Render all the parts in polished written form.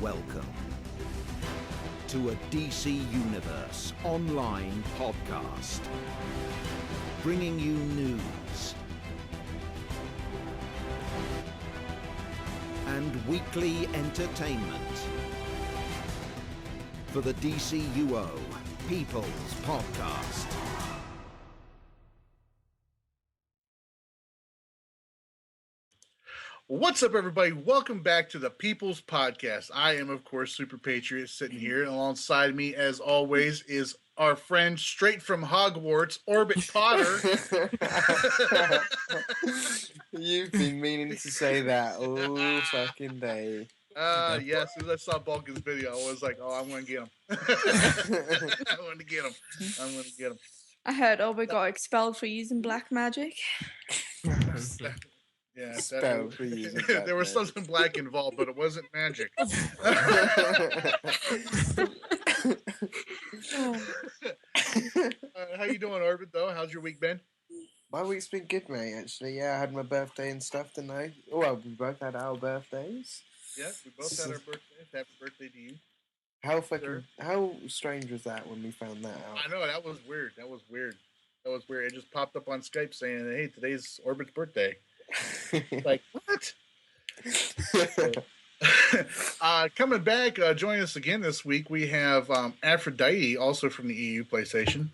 welcome to a DC Universe online podcast, bringing you news and weekly entertainment for the DCUO People's Podcast. What's up, everybody? Welcome back to the People's Podcast. I am, of course, Superpatriot, sitting here. Alongside me, as always, is our friend straight from Hogwarts, Orbit Potter. You've been meaning to say that all fucking day. Yes, as I saw Balkan's video, I was like, oh, I'm going to get him. I'm going to get him. I heard Orbit got expelled for using black magic. Yeah, there was something black involved, but it wasn't magic. How you doing, Orbit, though? How's your week been? My week's been good, mate, actually. Yeah, I had my birthday and stuff, didn't I? Well, we both had our birthdays. Yeah, we both had our birthdays. Happy birthday to you. How strange was that when we found that out? I know, that was weird. It just popped up on Skype saying, hey, today's Orbit's birthday. Like, what? Coming back, joining us again this week, we have Aphrodite, also from the EU PlayStation.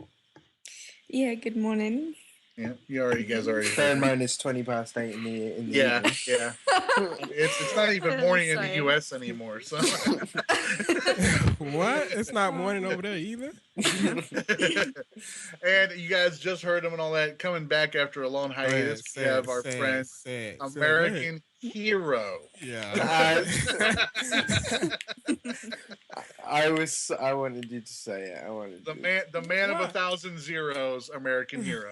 Yeah, good morning. Yeah, you guys already. Bear in mind, it's 20 past 8 in the evening. Yeah. It's not even morning in the US anymore. So. What? It's not morning over there either. And you guys just heard him and all that. Coming back after a long hiatus, we have our friend, American Hero. Yeah. I wanted you to say it. The man of 1,000 zeros, American Hero.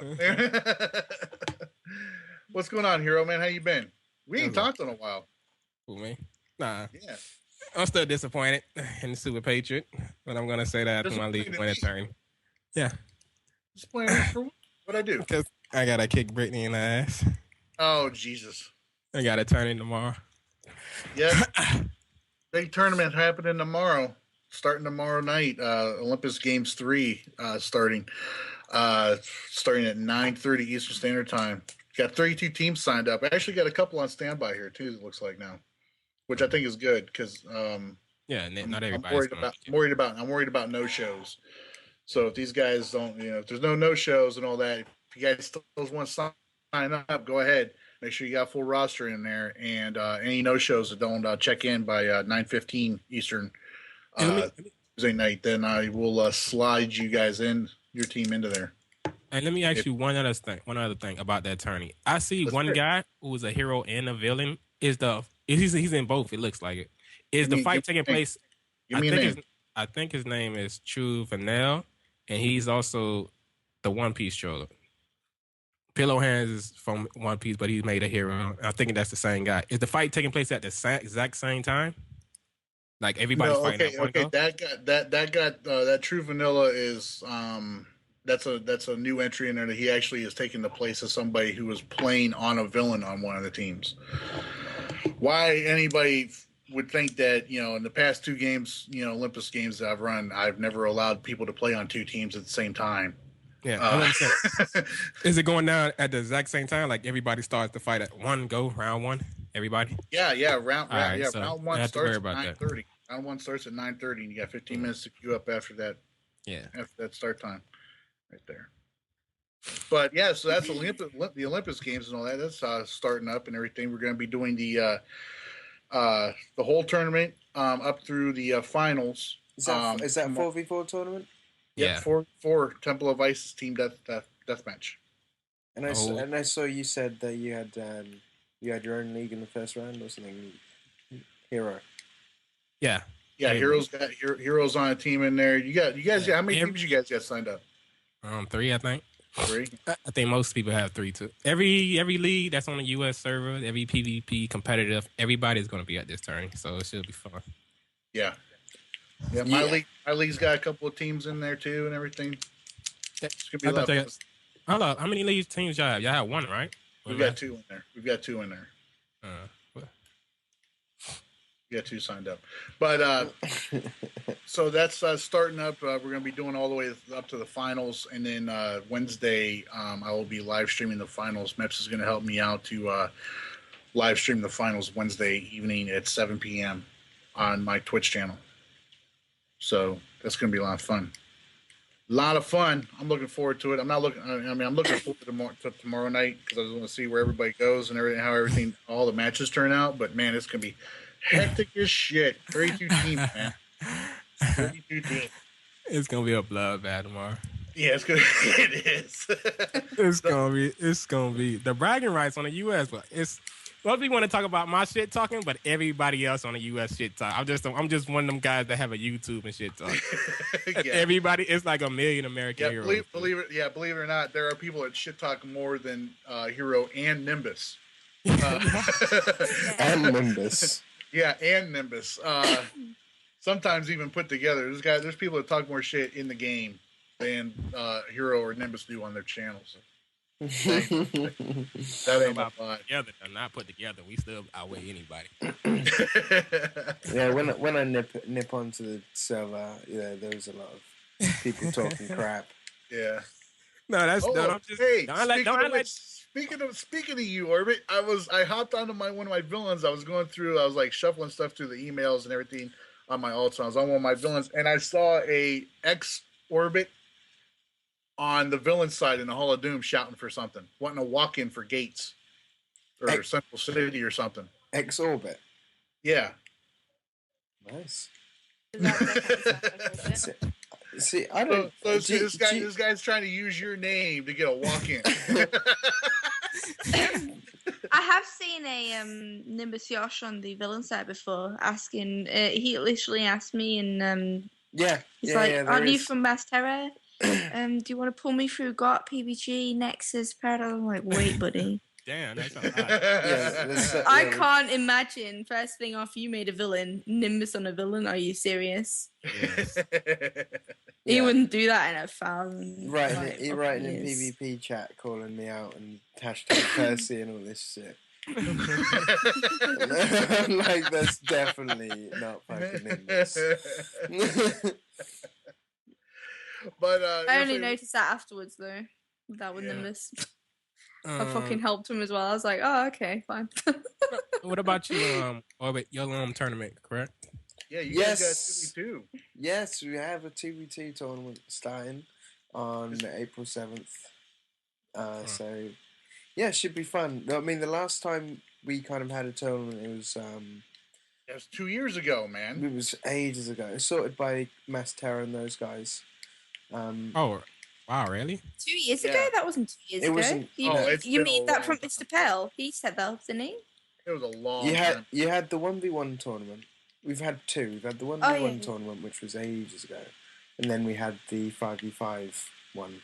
What's going on, Hero, man? How you been? We ain't talked in a while. Who, me? Nah. Yeah. I'm still disappointed in the Superpatriot, but I'm gonna say that after my league when it turned. Yeah. Disappointed for what I do? Because I gotta kick Brittany in the ass. Oh, Jesus. I gotta turn in tomorrow. Yeah. Big tournament happening tomorrow. Starting tomorrow night. Olympus Games 3 starting at 9:30 Eastern Standard Time. Got 32 teams signed up. I actually got a couple on standby here too, it looks like now, which I think is good because not everybody. I'm worried about no shows. So if these guys don't, if there's no shows and all that, if you guys still want to sign up, go ahead. Make sure you got a full roster in there, and any no shows that don't check in by 9:15 Eastern Tuesday night, then I will slide you guys your team into there. And let me ask you one other thing about that tourney. I see one guy who was a hero and a villain. He's in both. It looks like it. Is the fight taking place? I think his name is True Vanel, and he's also the One Piece troller. Pillow Hands is from One Piece, but he's made a hero. I'm thinking that's the same guy. Is the fight taking place at the exact same time? Like everybody's fighting at one go? That True Vanilla is that's a new entry in there that he actually is taking the place of somebody who was playing on a villain on one of the teams. Why anybody would think that, in the past two games, Olympus games that I've run, I've never allowed people to play on two teams at the same time. Yeah. Is it going down at the exact same time? Like everybody starts the fight at round one? Everybody? Yeah. Round one starts at 9:30. That. Round one starts at 9:30, and you got 15 minutes to queue up after that. Yeah. After that start time. Right there. But yeah, so that's the Olympus games and all that. That's starting up and everything. We're going to be doing the whole tournament up through the finals. Is that 4v4 tournament? Yeah, 4 Temple of Ice's team death match. And I saw you said that you had your own league in the first round or something. Hero. Yeah. Yeah, Heroes on a team in there. You guys. How many teams you guys got signed up? 3, I think. 3. I think most people have 3 too. Every league that's on the US server, every PvP competitive, everybody's going to be at this turn, so it should be fun. Yeah. Yeah, my league's got a couple of teams in there too and everything. It's gonna be a lot. How many league teams y'all have? Y'all have 1, right? We've got 2 in there. You got 2 signed up. But so that's starting up. We're going to be doing all the way up to the finals, and then Wednesday I will be live streaming the finals. Meps is going to help me out to live stream the finals Wednesday evening at 7 p.m. on my Twitch channel. So that's going to be a lot of fun. A lot of fun. I'm looking forward to it. I'm looking forward to tomorrow night because I just want to see where everybody goes and everything, how all the matches turn out. But man, it's going to be hectic as shit. 32 teams, man. 32 teams. It's gonna be a bloodbath tomorrow. Yeah, it's gonna. It is. It's gonna be the bragging rights on the U.S. But it's most people want to talk about my shit talking, but everybody else on the U.S. shit talk. I'm just one of them guys that have a YouTube and shit talk. Yeah. Everybody, it's like a million American heroes. Believe it or not, there are people that shit talk more than Hero and Nimbus. And Nimbus. Yeah, and Nimbus. Sometimes even put together. There's people that talk more shit in the game than Hero or Nimbus do on their channels. That ain't about together. They're not put together. We still outweigh anybody. Yeah, when I nip onto the server, there's a lot of people talking crap. Yeah. No, that's I'm just. Hey, Speaking of you, Orbit, I hopped onto one of my villains. I was going through. I was like shuffling stuff through the emails and everything on my alts. I was on one of my villains, and I saw a ex Orbit on the villain side in the Hall of Doom shouting for something, wanting to walk in for Gates or Central City or something. Ex Orbit. Yeah. Nice. See, I don't. So this guy's trying to use your name to get a walk in. I have seen a Nimbus Yosh on the villain side before, asking. He literally asked me, and he's "Aren't you from Mass Terror? Do you want to pull me through GOT, PBG, Nexus, Paradise?" I'm like, "Wait, buddy." Damn, that's a lot. I can't imagine. First thing off, you made a villain, Nimbus on a villain. Are you serious? Yes. He wouldn't do that in 1,000. He writing in PvP chat, calling me out and hashtag Percy and all this shit. Like that's definitely not fucking Nimbus. But I only noticed that afterwards though. That was Nimbus. I fucking helped him as well. I was like, oh, okay, fine. What about you, Orbit? Your tournament, correct? Yeah, you guys got 2v2. Yes, we have a 2v2 tournament starting on April 7th. So, yeah, it should be fun. I mean, the last time we kind of had a tournament, it was 2 years ago, man. It was ages ago. It was sorted by Mass Terror and those guys. Oh, wow, really? 2 years ago? That wasn't 2 years ago. You mean that from Mr. Pell? He said that, didn't he? It was a long time. You had the 1v1 tournament. We've had 2. We've had the 1v1 tournament, which was ages ago. And then we had the 5v5 one.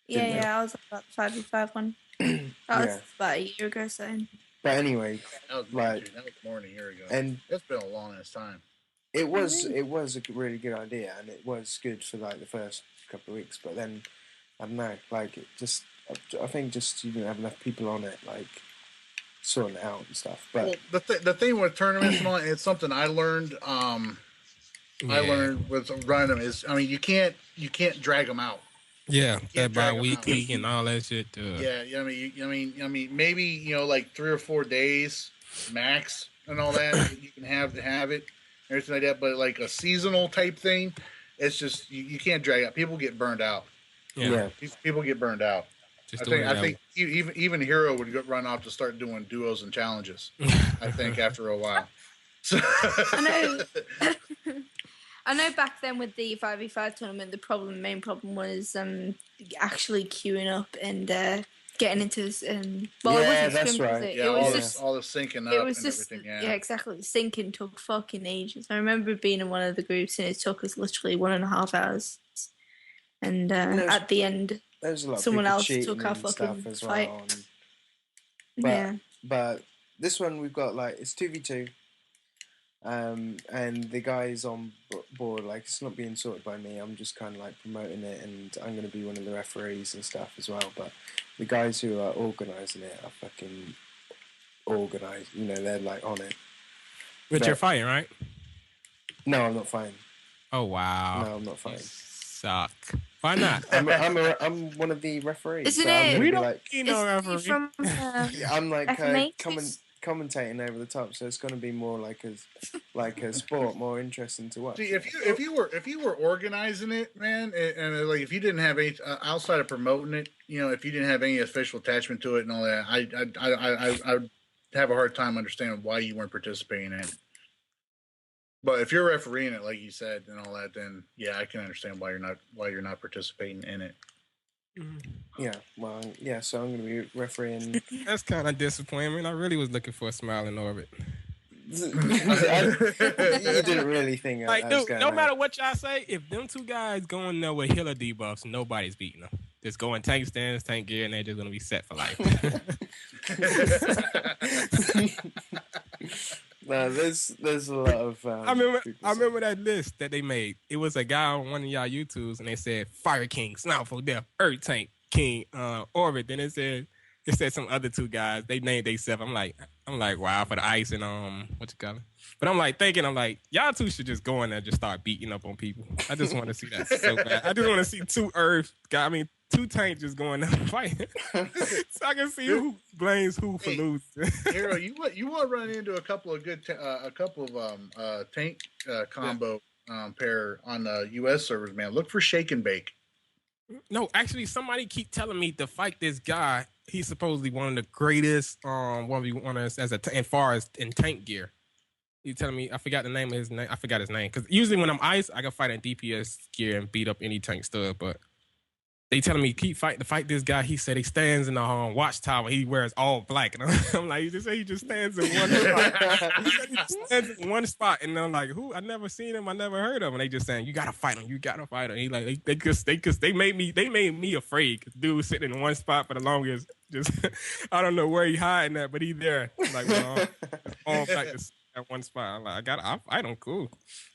Yeah, I was about the 5v5 one. That was about a year ago, so. But anyway, that was more than a year ago. And it's been a long ass time. It was a really good idea, and it was good for like the first couple of weeks. But then I don't know, like I think you didn't have enough people on it, like sorting it out and stuff. But the thing with tournaments and all, it's something I learned. I learned with running them is, I mean, you can't drag them out. Yeah, that bi-weekly and all that shit. Yeah, I mean, maybe like 3 or 4 days max and all that. You can have it, everything like that. But like a seasonal type thing, it's just you can't drag out. People get burned out. Yeah. People get burned out. I think even Hero would run off to start doing duos and challenges. I think after a while. So I know back then with the 5v5 tournament, the main problem was actually queuing up and getting into this. It wasn't that's swim, right. Was it? Yeah, it was all the syncing up. It was and just everything. Yeah, exactly. The syncing took fucking ages. I remember being in one of the groups and it took us literally 1.5 hours. And at the end, someone else took our fucking fight. But this one we've got it's 2v2. And the guys on board, it's not being sorted by me. I'm just kind of promoting it, and I'm going to be one of the referees and stuff as well. But the guys who are organising it are fucking organised. They're on it. But you're fighting, right? No, I'm not fighting. Oh wow. No, I'm not fighting. Suck. Why not? I'm one of the referees. Isn't it? We don't need no referee. From, I'm like commentating over the top, so it's going to be more like a sport, more interesting to watch. See, if you were organizing it, man, and like if you didn't have any outside of promoting it, if you didn't have any official attachment to it and all that, I would have a hard time understanding why you weren't participating in it. But if you're refereeing it, like you said, and all that, then yeah, I can understand why you're not participating in it. Yeah, well, yeah. So I'm going to be refereeing. That's kind of disappointment. I really was looking for a smile in orbit. You didn't really think like, dude, no matter what y'all say, if them two guys go in there with healer debuffs, nobody's beating them. Just go in tank stands, tank gear, and they're just going to be set for life. No, there's a lot of. I remember that list that they made. It was a guy on one of y'all YouTubes, and they said Fire King, Snowfall Death, Earth Tank King, Orbit. Then it said some other two guys. They named themselves. I'm like, wow, for the ice and what you call it. But I'm like, y'all two should just go in there and just start beating up on people. I just want to see that so bad. I just want to see two tanks just going there fighting, so I can see who blames who for losing. Hero, you want to run into a couple of good tank combo pair on the U.S. servers, man. Look for Shake and Bake. No, actually, somebody keep telling me to fight this guy. He's supposedly one of the greatest 1v1ers as far as in tank gear. He's telling me, I forgot the name of his name. I forgot his name because usually when I'm ice, I can fight in DPS gear and beat up any tank stud, but. They telling me to fight this guy. He said he stands in the watchtower. He wears all black. And I'm like, he just stands in one spot. He just stands in one spot. And I'm like, who? I never seen him. I never heard of him. And they just saying, you gotta fight him. You gotta fight him. He like they made me afraid. Cause dude was sitting in one spot for the longest. Just I don't know where he hiding at, but he there. Like all black at one spot. I'm like, I'll fight him. Cool.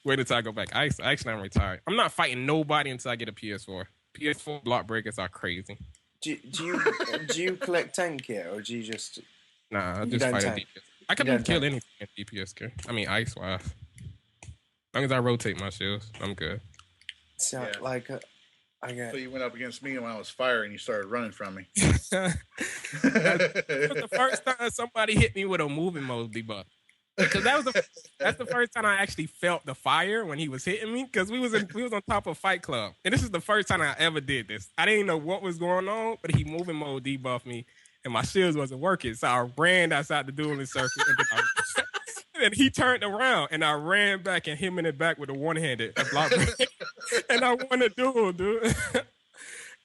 Wait until I go back ice. Actually, I'm retired. I'm not fighting nobody until I get a PS4. PS4 block breakers are crazy. Do you collect tank gear or do you just? Nah, I just fight a DPS. I can kill anything in DPS gear. I mean, ice wise. As long as I rotate my shields, I'm good. So So you went up against me when I was fire and you started running from me. That's the first time somebody hit me with a moving mode debuff. Because that's the first time I actually felt the fire when he was hitting me. Because we was on top of Fight Club, and this is the first time I ever did this. I didn't know what was going on, but he moving mode debuffed me, and my shields wasn't working. So I ran outside the dueling circle, and then he turned around, and I ran back and hit him in the back with a one-handed block, and I won the duel, dude.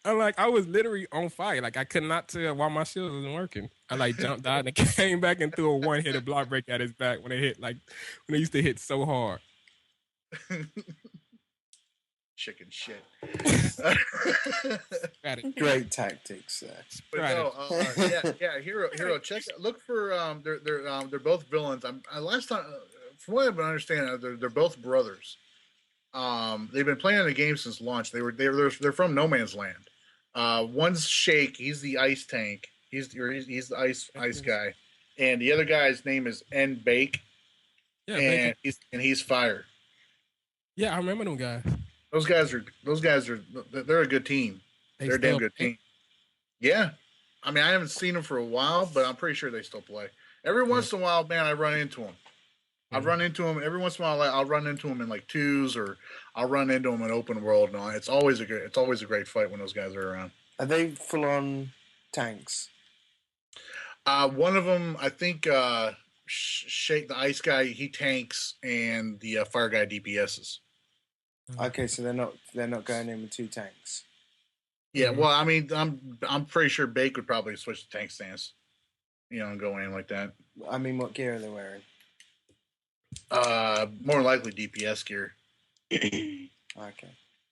I was literally on fire. Like I could not tell why my shield wasn't working. I jumped out and came back and threw a one-handed block break at his back when they used to hit so hard. Chicken shit. Great tactics. Hero. Check. Look for they're both villains. Last time, from what I've been understanding, they're both brothers. They've been playing the game since launch. They're from No Man's Land. One's Shake. He's the ice tank. He's the ice guy, and the other guy's name is N Bake. Yeah, and he's fire. Yeah, I remember them guys. Those guys are they're a good team. They're a damn good team. Yeah, I mean I haven't seen them for a while, but I'm pretty sure they still play. Every once in a while, man, I run into them. I've run into them every once in a while. I'll run into them in like twos, or I'll run into them in open world. And all. It's always a great fight when those guys are around. Are they full on tanks? One of them, I think, Shake the ice guy, he tanks, and the fire guy DPSs. Okay, so they're not going in with two tanks. Yeah, well, I mean, I'm pretty sure Bake would probably switch to tank stance, and go in like that. I mean, what gear are they wearing? More likely DPS gear. Okay,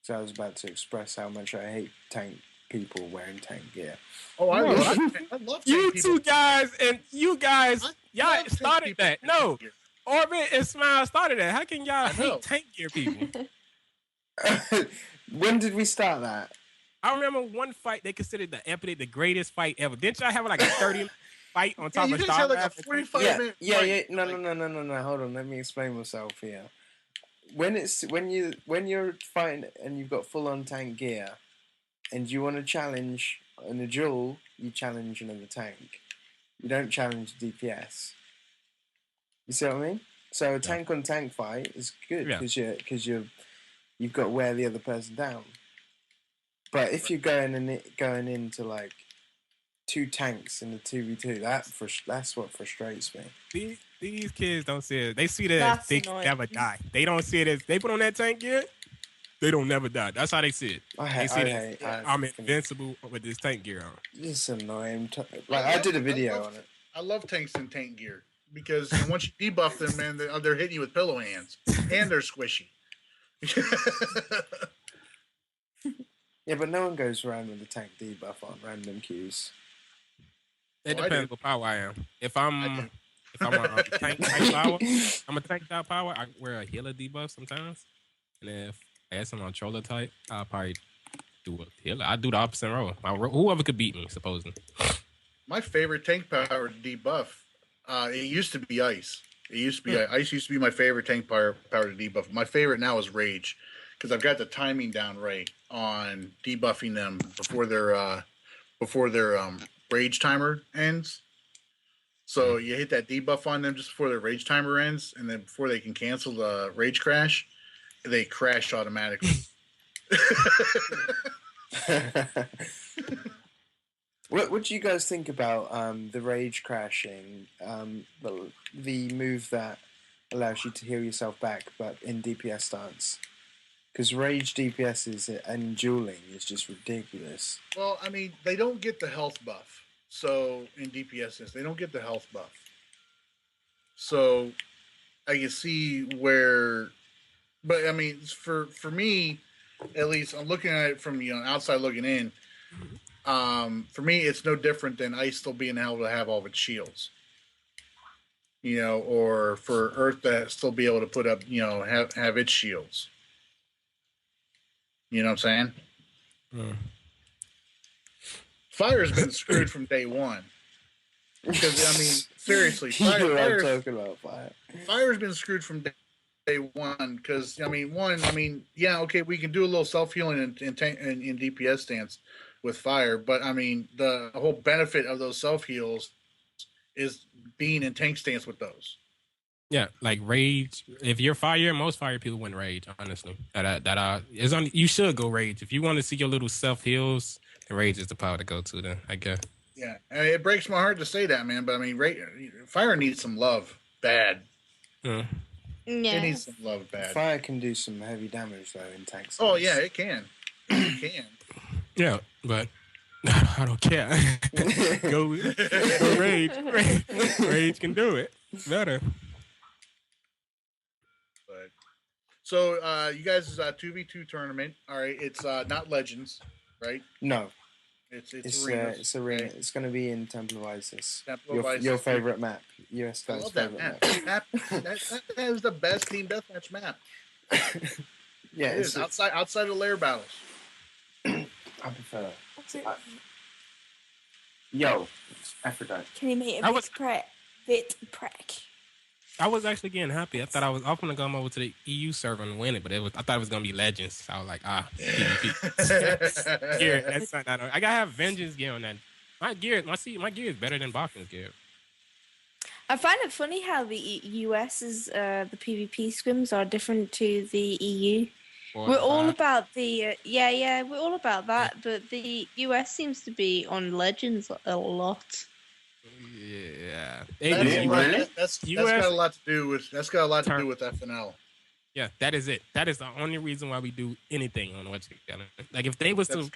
so I was about to express how much I hate tank people wearing tank gear. Oh, I love you two guys, and you guys, y'all started that. No, Orbit and Smile started that. How can y'all hate tank gear people? When did we start that? I remember one fight they considered the greatest fight ever. Didn't y'all have like a 30? fight on top you of guys had like a 45-minute fight. No. Hold on. Let me explain myself here. When you're fighting and you've got full on tank gear, and you want to challenge in a duel, you challenge another tank. You don't challenge DPS. You see what I mean? So a tank on tank fight is good because you've got to wear the other person down. But if you're going into like two tanks in the 2v2, that's what frustrates me. These kids don't see it. They see that they never die. They don't see it as they put on that tank gear. They don't never die. That's how they see it. I'm invincible with this tank gear on. It's annoying. I did a video on it. I love tanks and tank gear because once you debuff them, man, they're hitting you with pillow hands and they're squishy. Yeah, but no one goes around with a tank debuff on random queues. It depends what power I am. If I'm a tank power, I'm a tank type power. I wear a healer debuff sometimes, and if I have some controller type, I'll probably do a healer. I do the opposite role. Whoever could beat me, supposedly. My favorite tank power debuff. It used to be ice. Ice used to be my favorite tank power to debuff. My favorite now is rage, because I've got the timing down right on debuffing them before their rage timer ends. So you hit that debuff on them just before their rage timer ends, and then before they can cancel the rage crash, they crash automatically. What do you guys think about the rage crashing? The move that allows you to heal yourself back, but in DPS stance. Because rage DPS and dueling is just ridiculous. Well, I mean, they don't get the health buff. So in DPS, they don't get the health buff. So I can see where, but I mean, for me, at least, I'm looking at it from outside looking in. For me, it's no different than Ice still being able to have all of its shields. Or for Earth to still be able to put up, have its shields. You know what I'm saying? Fire's been screwed from day one. Because, I mean, seriously, Fire's been screwed from day one. Because, I mean, okay, we can do a little self-healing in DPS stance with Fire. But, I mean, the whole benefit of those self-heals is being in tank stance with those. Yeah, like rage. If you're fire, most fire people win rage. Honestly, you should go rage if you want to see your little self heals. The rage is the power to go to. Then I guess. Yeah, it breaks my heart to say that, man. But I mean, fire needs some love, bad. Yeah, it needs some love, bad. Fire can do some heavy damage though in tanks. Oh yeah, it can. It can. Yeah, but I don't care. go rage. Rage can do it better. So, you guys' 2v2 tournament. All right, it's not Legends, right? No, it's Arena. It's Arena. Okay. It's going to be in Temple of Isis. Your favorite map. US fans' favorite map. That is the best team deathmatch map. Yeah, it's outside of lair battles. I prefer. Yo, Aphrodite. Can you make a bit prick? I was actually getting happy. I thought I was going to come over to the EU server and win it, but I thought it was going to be Legends. So I was like, PvP. Gear, that's not, I got to have Vengeance gear on that. My gear is better than Balkan's gear. I find it funny how the US's the PvP scrims are different to the EU. We're all about the we're all about that, but the US seems to be on Legends a lot. Yeah, that's got a lot to do with FNL. Yeah, that is it. That is the only reason why we do anything on Wedge together. Like if they was to,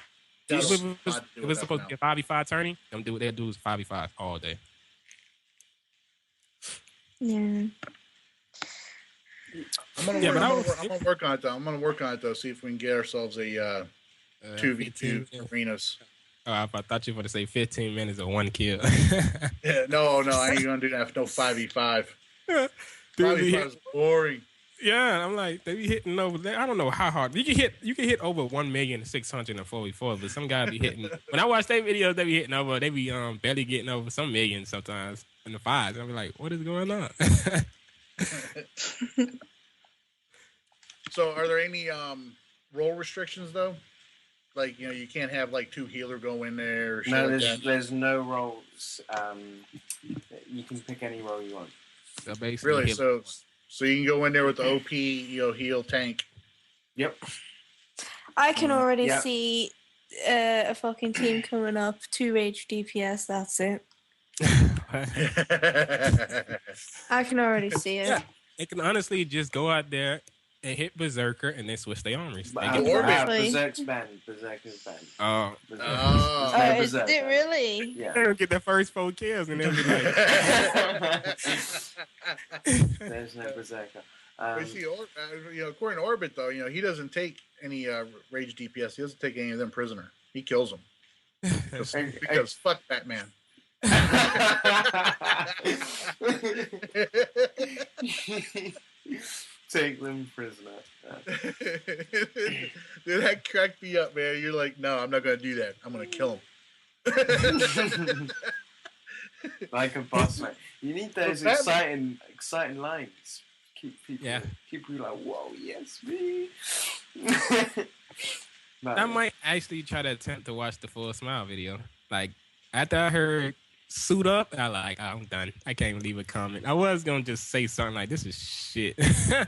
it was supposed to be a 5v5 tourney, they'll do 5v5 all day. Yeah. I'm gonna work on it though. I'm gonna work on it though. See if we can get ourselves a 2v2 arenas. I thought you were going to say 15 minutes of one kill. Yeah, no, I ain't going to do that. No 5v5. 5v5 is boring. Yeah, I'm like, they be hitting over there. I don't know how hard. You can hit over 1,600,000 but some guy be hitting. When I watch their videos, they be hitting over, they be barely getting over some millions sometimes in the fives. I'll be like, what is going on? So are there any role restrictions though? Like, you can't have like 2 healer go in there or no, there's no roles. You can pick any role you want. So basically, really, so you can go in there with the OP, heal tank. Yep. I can already see a fucking team coming up. 2 rage DPS. That's it. I can already see it. Yeah, it can honestly just go out there and hit Berserker and then switch their armors. Berserk's banned. Berserker's banned. Oh. Is it really? Yeah. They'll get the first 4 kills and they'll be like... There's no Berserker. See, according to Orbit, though, he doesn't take any rage DPS. He doesn't take any of them prisoner. He kills them. Because fuck Batman. Take them prisoner. Dude, that cracked me up, man. You're like, no, I'm not going to do that. I'm going to kill him. Like a boss, man. You need those exciting lines. Keep people like, whoa, yes, me. I might actually try to attempt to watch the Full Smile video. Like, after I heard Suit Up, I'm done. I can't leave a comment. I was going to just say something like, this is shit. I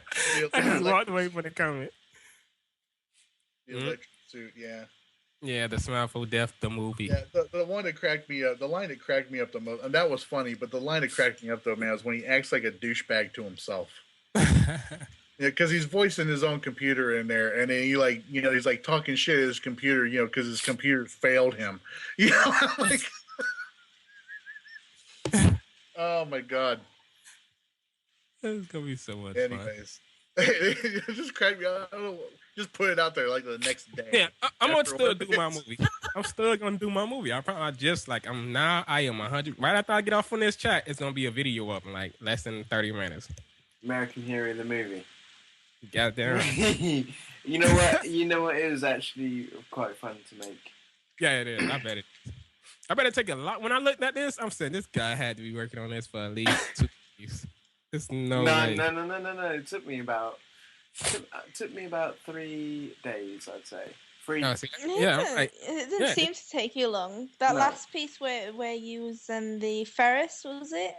just walked away from the comment. The electric suit, yeah. Yeah, the Smile for Death, the movie. Yeah, the one that cracked me up, the line that cracked me up the most, and that was funny, but the line that cracked me up, though, man, is when he acts like a douchebag to himself. Yeah, because he's voicing his own computer in there, and then he's like talking shit at his computer, because his computer failed him. Like, oh my god, it's gonna be so much anyways, fun. It just cracked me up. I don't know, just put it out there like the next day. Yeah, I'm gonna still do my movie. I'm still gonna do my movie. I am 100. Right after I get off on this chat, it's gonna be a video up in like less than 30 minutes. American Hero the movie. Goddamn. You know what? It was actually quite fun to make. Yeah, it is. I bet it. I bet it take a lot. When I looked at this, I'm saying this guy had to be working on this for at least 2 weeks. There's no way. No. It took me about 3 days, I'd say. 3. It didn't seem to take you long. That last piece where you was the Ferris, was it?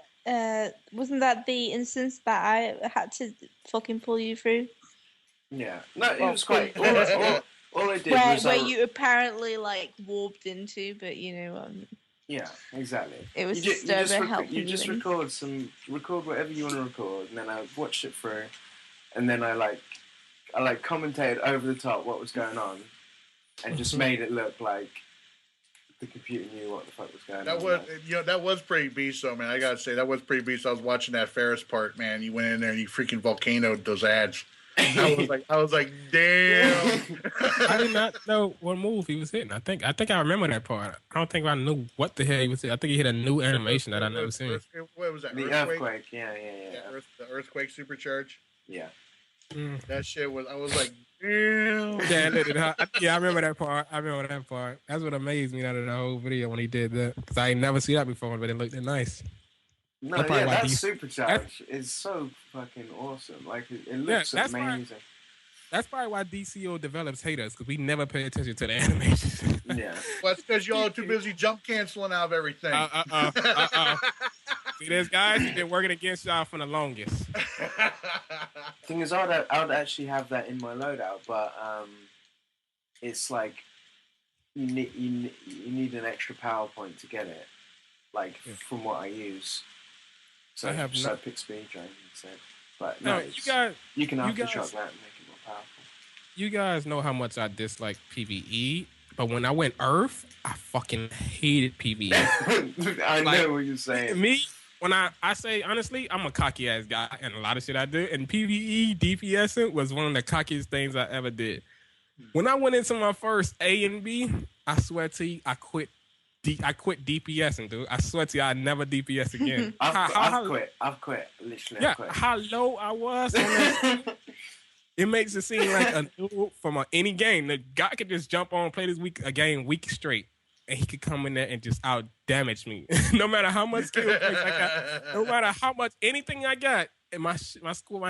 Wasn't that the instance that I had to fucking pull you through? Yeah. No, it was quite... All I did was... Where you apparently, warped into, but, yeah, exactly. It was Disturber helping you. You just record whatever you want to record, and then I watched it through, and then I commentated over the top what was going on, and just made it look like the computer knew what the fuck was going on. That was pretty beast, though, man. I gotta say, that was pretty beast. I was watching that Ferris part, man. You went in there and you freaking volcanoed those ads. I was like, damn. I did not know what move he was hitting. I think I remember that part. I don't think I knew what the hell he was hitting. I think he hit a new animation that I never seen. What was that? The earthquake. Yeah. The earthquake supercharge. Yeah. That shit was. I was like, damn. Yeah, I remember that part. That's what amazed me out of the whole video when he did that, because I ain't never seen that before, but it looked nice. No, that supercharge is so fucking awesome. Like, it looks amazing. That's probably why DCUO develops hate us, because we never pay attention to the animations. Yeah. Well, it's because y'all are too busy jump canceling out of everything. See, this guys, he's been working against y'all for the longest. Thing is, I would actually have that in my loadout, but it's like you need an extra PowerPoint to get it. Like from what I use. So I pick speed drain instead. But you can aftershock that and make it more powerful. You guys know how much I dislike PvE, but when I went Earth, I fucking hated PvE. I know what you're saying. Me, when I say honestly, I'm a cocky ass guy, and a lot of shit I do, and PvE DPSing was one of the cockiest things I ever did. When I went into my first A and B, I swear to you, I quit I quit DPSing, dude. I swear to you, I never DPS again. I've quit. Literally, yeah, I've quit. how low I was on that. It makes it seem like a noob from any game. The guy could just jump on, play this game week straight, and he could come in there and just out damage me. No matter how much skill points I got, no matter how much anything I got, and my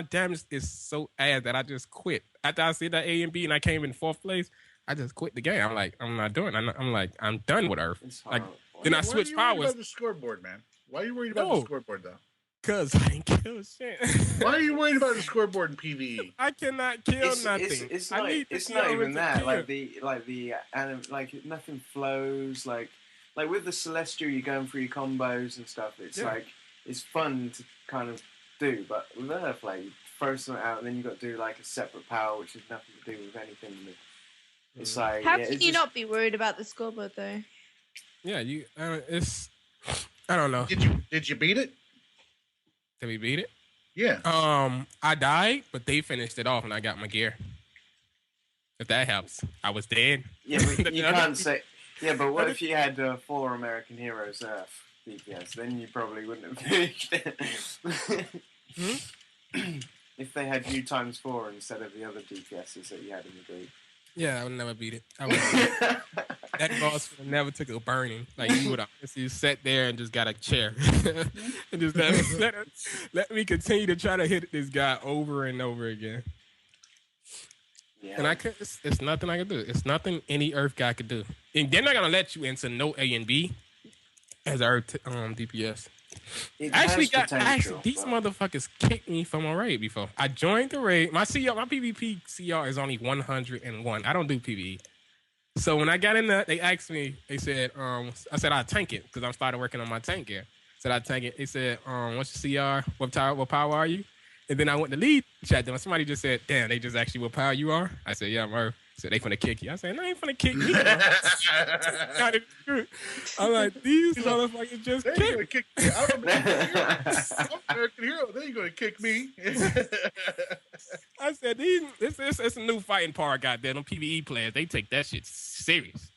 damage is so ass that I just quit. After I see that A and B and I came in 4th place, I just quit the game. I'm like, I'm not doing it. I'm like, I'm done with Earth. Like, then I switched powers. Why are you worried about the scoreboard, man? Why are you worried about the scoreboard, though? Because I ain't kill shit. Why are you worried about the scoreboard in PvE? I cannot kill nothing. It's not even that. Like nothing flows. Like with the Celestial, you're going through your combos and stuff. It's like it's fun to kind of do, but with Earth, like you throw something out and then you got to do like a separate power, which has nothing to do with anything. It's like how can you not be worried about the scoreboard though? Yeah, it's I don't know. Did you beat it? Did we beat it? Yeah. I died, but they finished it off, and I got my gear. If that helps, I was dead. Yeah, but you can't say. Yeah, but what if you had 4 American Heroes Earth DPS? Then you probably wouldn't have finished it. If they had you times 4 instead of the other DPSs that you had in the group. Yeah, I would never beat it. That boss never took a burning. Like you would honestly sat there and just got a chair and just let me continue to try to hit this guy over and over again. Yeah. And I could. It's nothing I could do. It's nothing any Earth guy could do. And they're not gonna let you into no A and B as Earth DPS. Actually, these motherfuckers kicked me from a raid before. I joined the raid. My PvP CR is only 101. I don't do PvE. So when I got in there, they asked me. They said, I said I'd tank it because I'm started working on my tank gear. Said I'd tank it. They said, what's your CR? What power are you? And then I went to lead chat them. Somebody just said, damn, they just asked you what power you are. I said, yeah, I'm Earth. So they finna kick you. I said, no, they ain't finna kick me. I'm like, these motherfuckers just kick me. I'm American Hero. They ain't gonna kick me. I said, it's a new fighting part, goddamn. Them PvE players, they take that shit serious.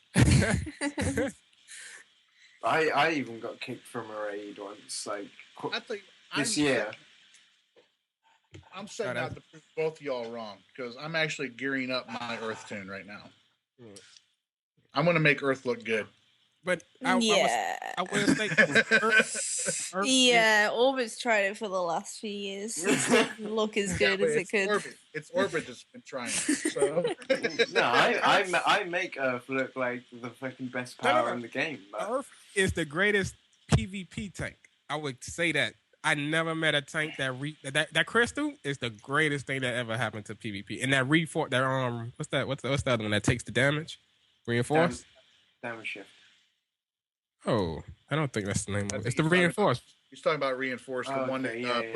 I even got kicked from a raid once, like this year. I'm setting out to prove both of y'all wrong because I'm actually gearing up my Earth tune right now. I'm going to make Earth look good. But I will say Earth Orbit's tried it for the last few years. Look as good as it could. It's Orbit that's been trying. So. No, I make Earth look like the fucking best power in the game. But. Earth is the greatest PvP tank. I would say that. I never met a tank that crystal is the greatest thing that ever happened to PvP. And that what's the other one that takes the damage? Reinforce? Damage shift. Oh, I don't think that's the name of it. It's the reinforce. He's talking about reinforce, the one that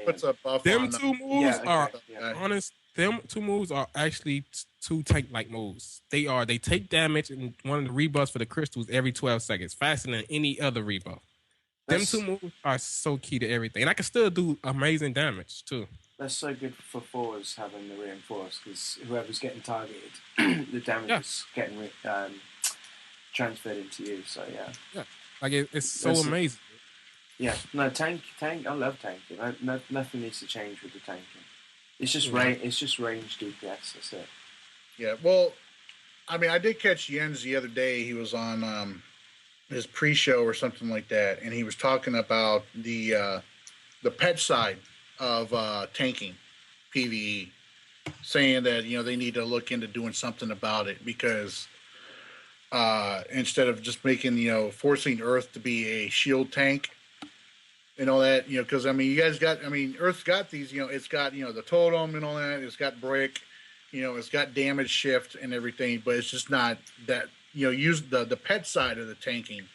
puts a buff them on two moves are honest. Them 2 moves are actually 2 tank-like moves. They take damage, and one of the rebuffs for the crystals every 12 seconds, faster than any other rebuff. Them 2 moves are so key to everything. And I can still do amazing damage, too. That's so good for fours having the reinforce, because whoever's getting targeted, the damage is getting transferred into you, so yeah. Like, it's so amazing. Yeah. No, tank, I love tanking. Nothing needs to change with the tanking. It's just range DPS, that's it. Yeah, well, I mean, I did catch Jens the other day. He was on... his pre-show or something like that, and he was talking about the pet side of tanking PvE, saying that they need to look into doing something about it because instead of just making forcing Earth to be a shield tank and all that, because Earth's got these, it's got the totem and all that, it's got brick, it's got damage shift and everything, but it's just not that. Use the pet side of the tanking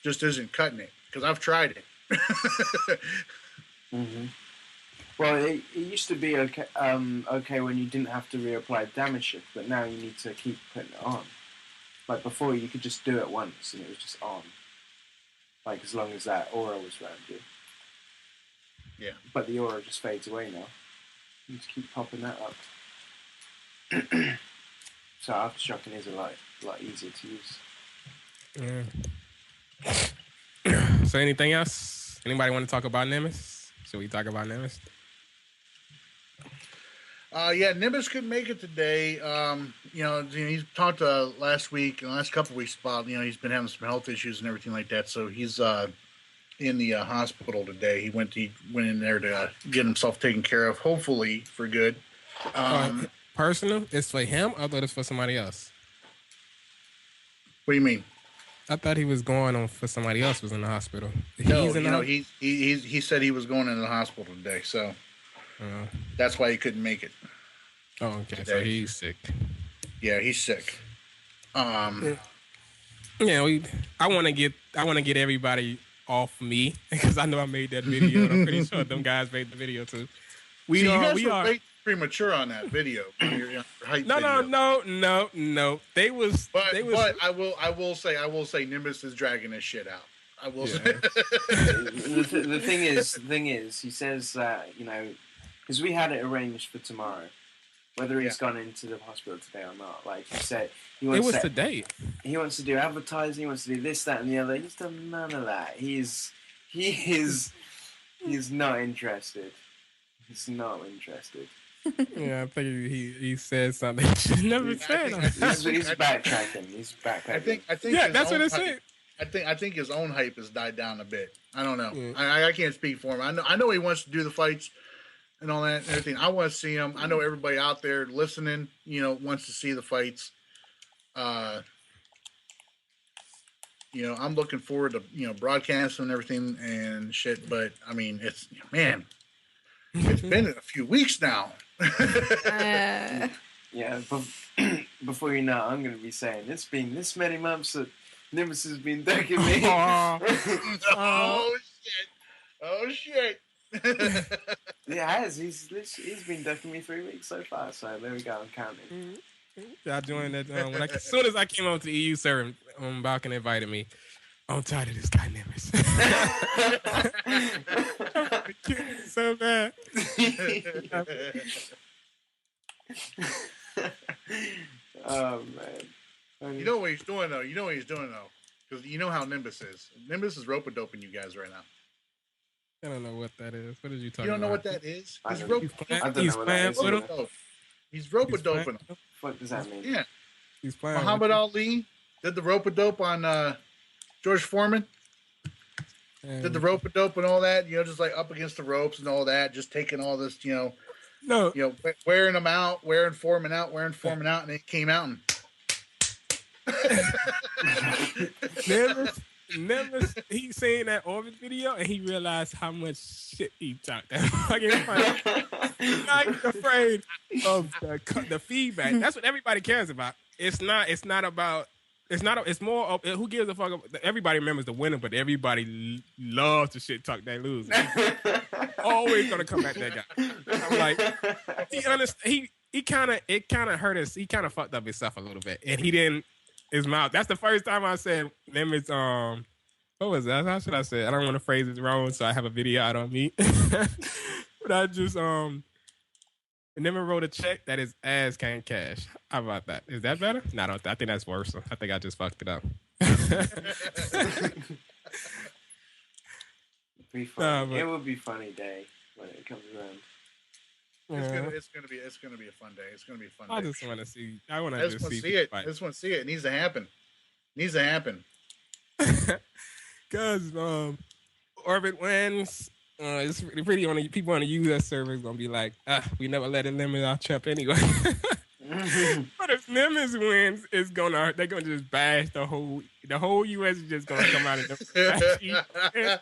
just isn't cutting it because I've tried it. Mm-hmm. Well, it used to be okay when you didn't have to reapply damage shift, but now you need to keep putting it on. Like before, you could just do it once and it was just on. Like as long as that aura was around you. Yeah. But the aura just fades away now. You need to keep popping that up. So aftershocking is a lot easier to use. Yeah. So anything else? Anybody want to talk about Nimbus? Should we talk about Nimbus? Yeah, Nimbus couldn't make it today. He talked last week, last couple of weeks about, he's been having some health issues and everything like that. So he's in the hospital today. He went in there to get himself taken care of, hopefully for good. Personal? It's for him? I thought it's for somebody else. What do you mean? I thought he was going on for somebody else was in the hospital. He said he was going into the hospital today, so that's why he couldn't make it. Oh, okay. Today. So he's sick. Yeah, he's sick. I want to get everybody off me because I know I made that video. And I'm pretty sure them guys made the video too. We are premature on that video. No. They was. But I will say Nimbus is dragging this shit out. I will say. The thing is, he says that because we had it arranged for tomorrow, whether he's gone into the hospital today or not. Like he said, today. He wants to do advertising. He wants to do this, that, and the other. He's done none of that. He's not interested. He's not interested. Yeah, I think he said something he should never said. He's backtracking. I think. Yeah, that's what it said. I think his own hype has died down a bit. I don't know. Yeah. I can't speak for him. I know he wants to do the fights and all that and everything. I want to see him. I know everybody out there listening, wants to see the fights. I'm looking forward to broadcasting and everything and shit. But I mean, it's been a few weeks now. Yeah, before you know, I'm going to be saying it's been this many months that Nimbus has been ducking me. Oh shit! Yeah, has. He's been ducking me 3 weeks so far. So there we go. I'm counting. I joined that as soon as I came over to the EU server, Balkan invited me. I'm tired of this guy, Nimbus. So bad. Oh man. You know what he's doing though. Because you know how Nimbus is. Nimbus is rope-a-doping you guys right now. I don't know what that is. What are you talking about? You don't know what that is? He's rope-a-doping. What does that mean? Yeah. He's playing. Muhammad Ali did the rope-a-dope on George Foreman. Did the rope-a-dope and all that, just like up against the ropes and all that, just taking all this, wearing them out, wearing Foreman out, and it came out and Never he's saying that Orbit video and he realized how much shit he talked. That fucking funny. He's not afraid of the feedback. That's what everybody cares about. It's more of who gives a fuck. Everybody remembers the winner, but everybody loves to shit talk that loser. Always gonna come back that guy. I'm like, he kind of hurt us. He kind of fucked up himself a little bit, and he didn't. His mouth. That's the first time I said them is what was that? How should I say it? I don't want to phrase it wrong, so I have a video out on me. But I just and then wrote a check that his ass can't cash. How about that? Is that better? No, I think that's worse. I think I just fucked it up. Be funny. It will be funny day when it comes around. It's gonna be a fun day. It's gonna be a fun day. I just want to see. I want to see it. I just want to see it. It needs to happen. Cause Orbit wins. It's pretty on people on the US server is gonna be like, we never let him limit our chump anyway. But if Nimbus wins, they're gonna just bash the whole US is just gonna come out of the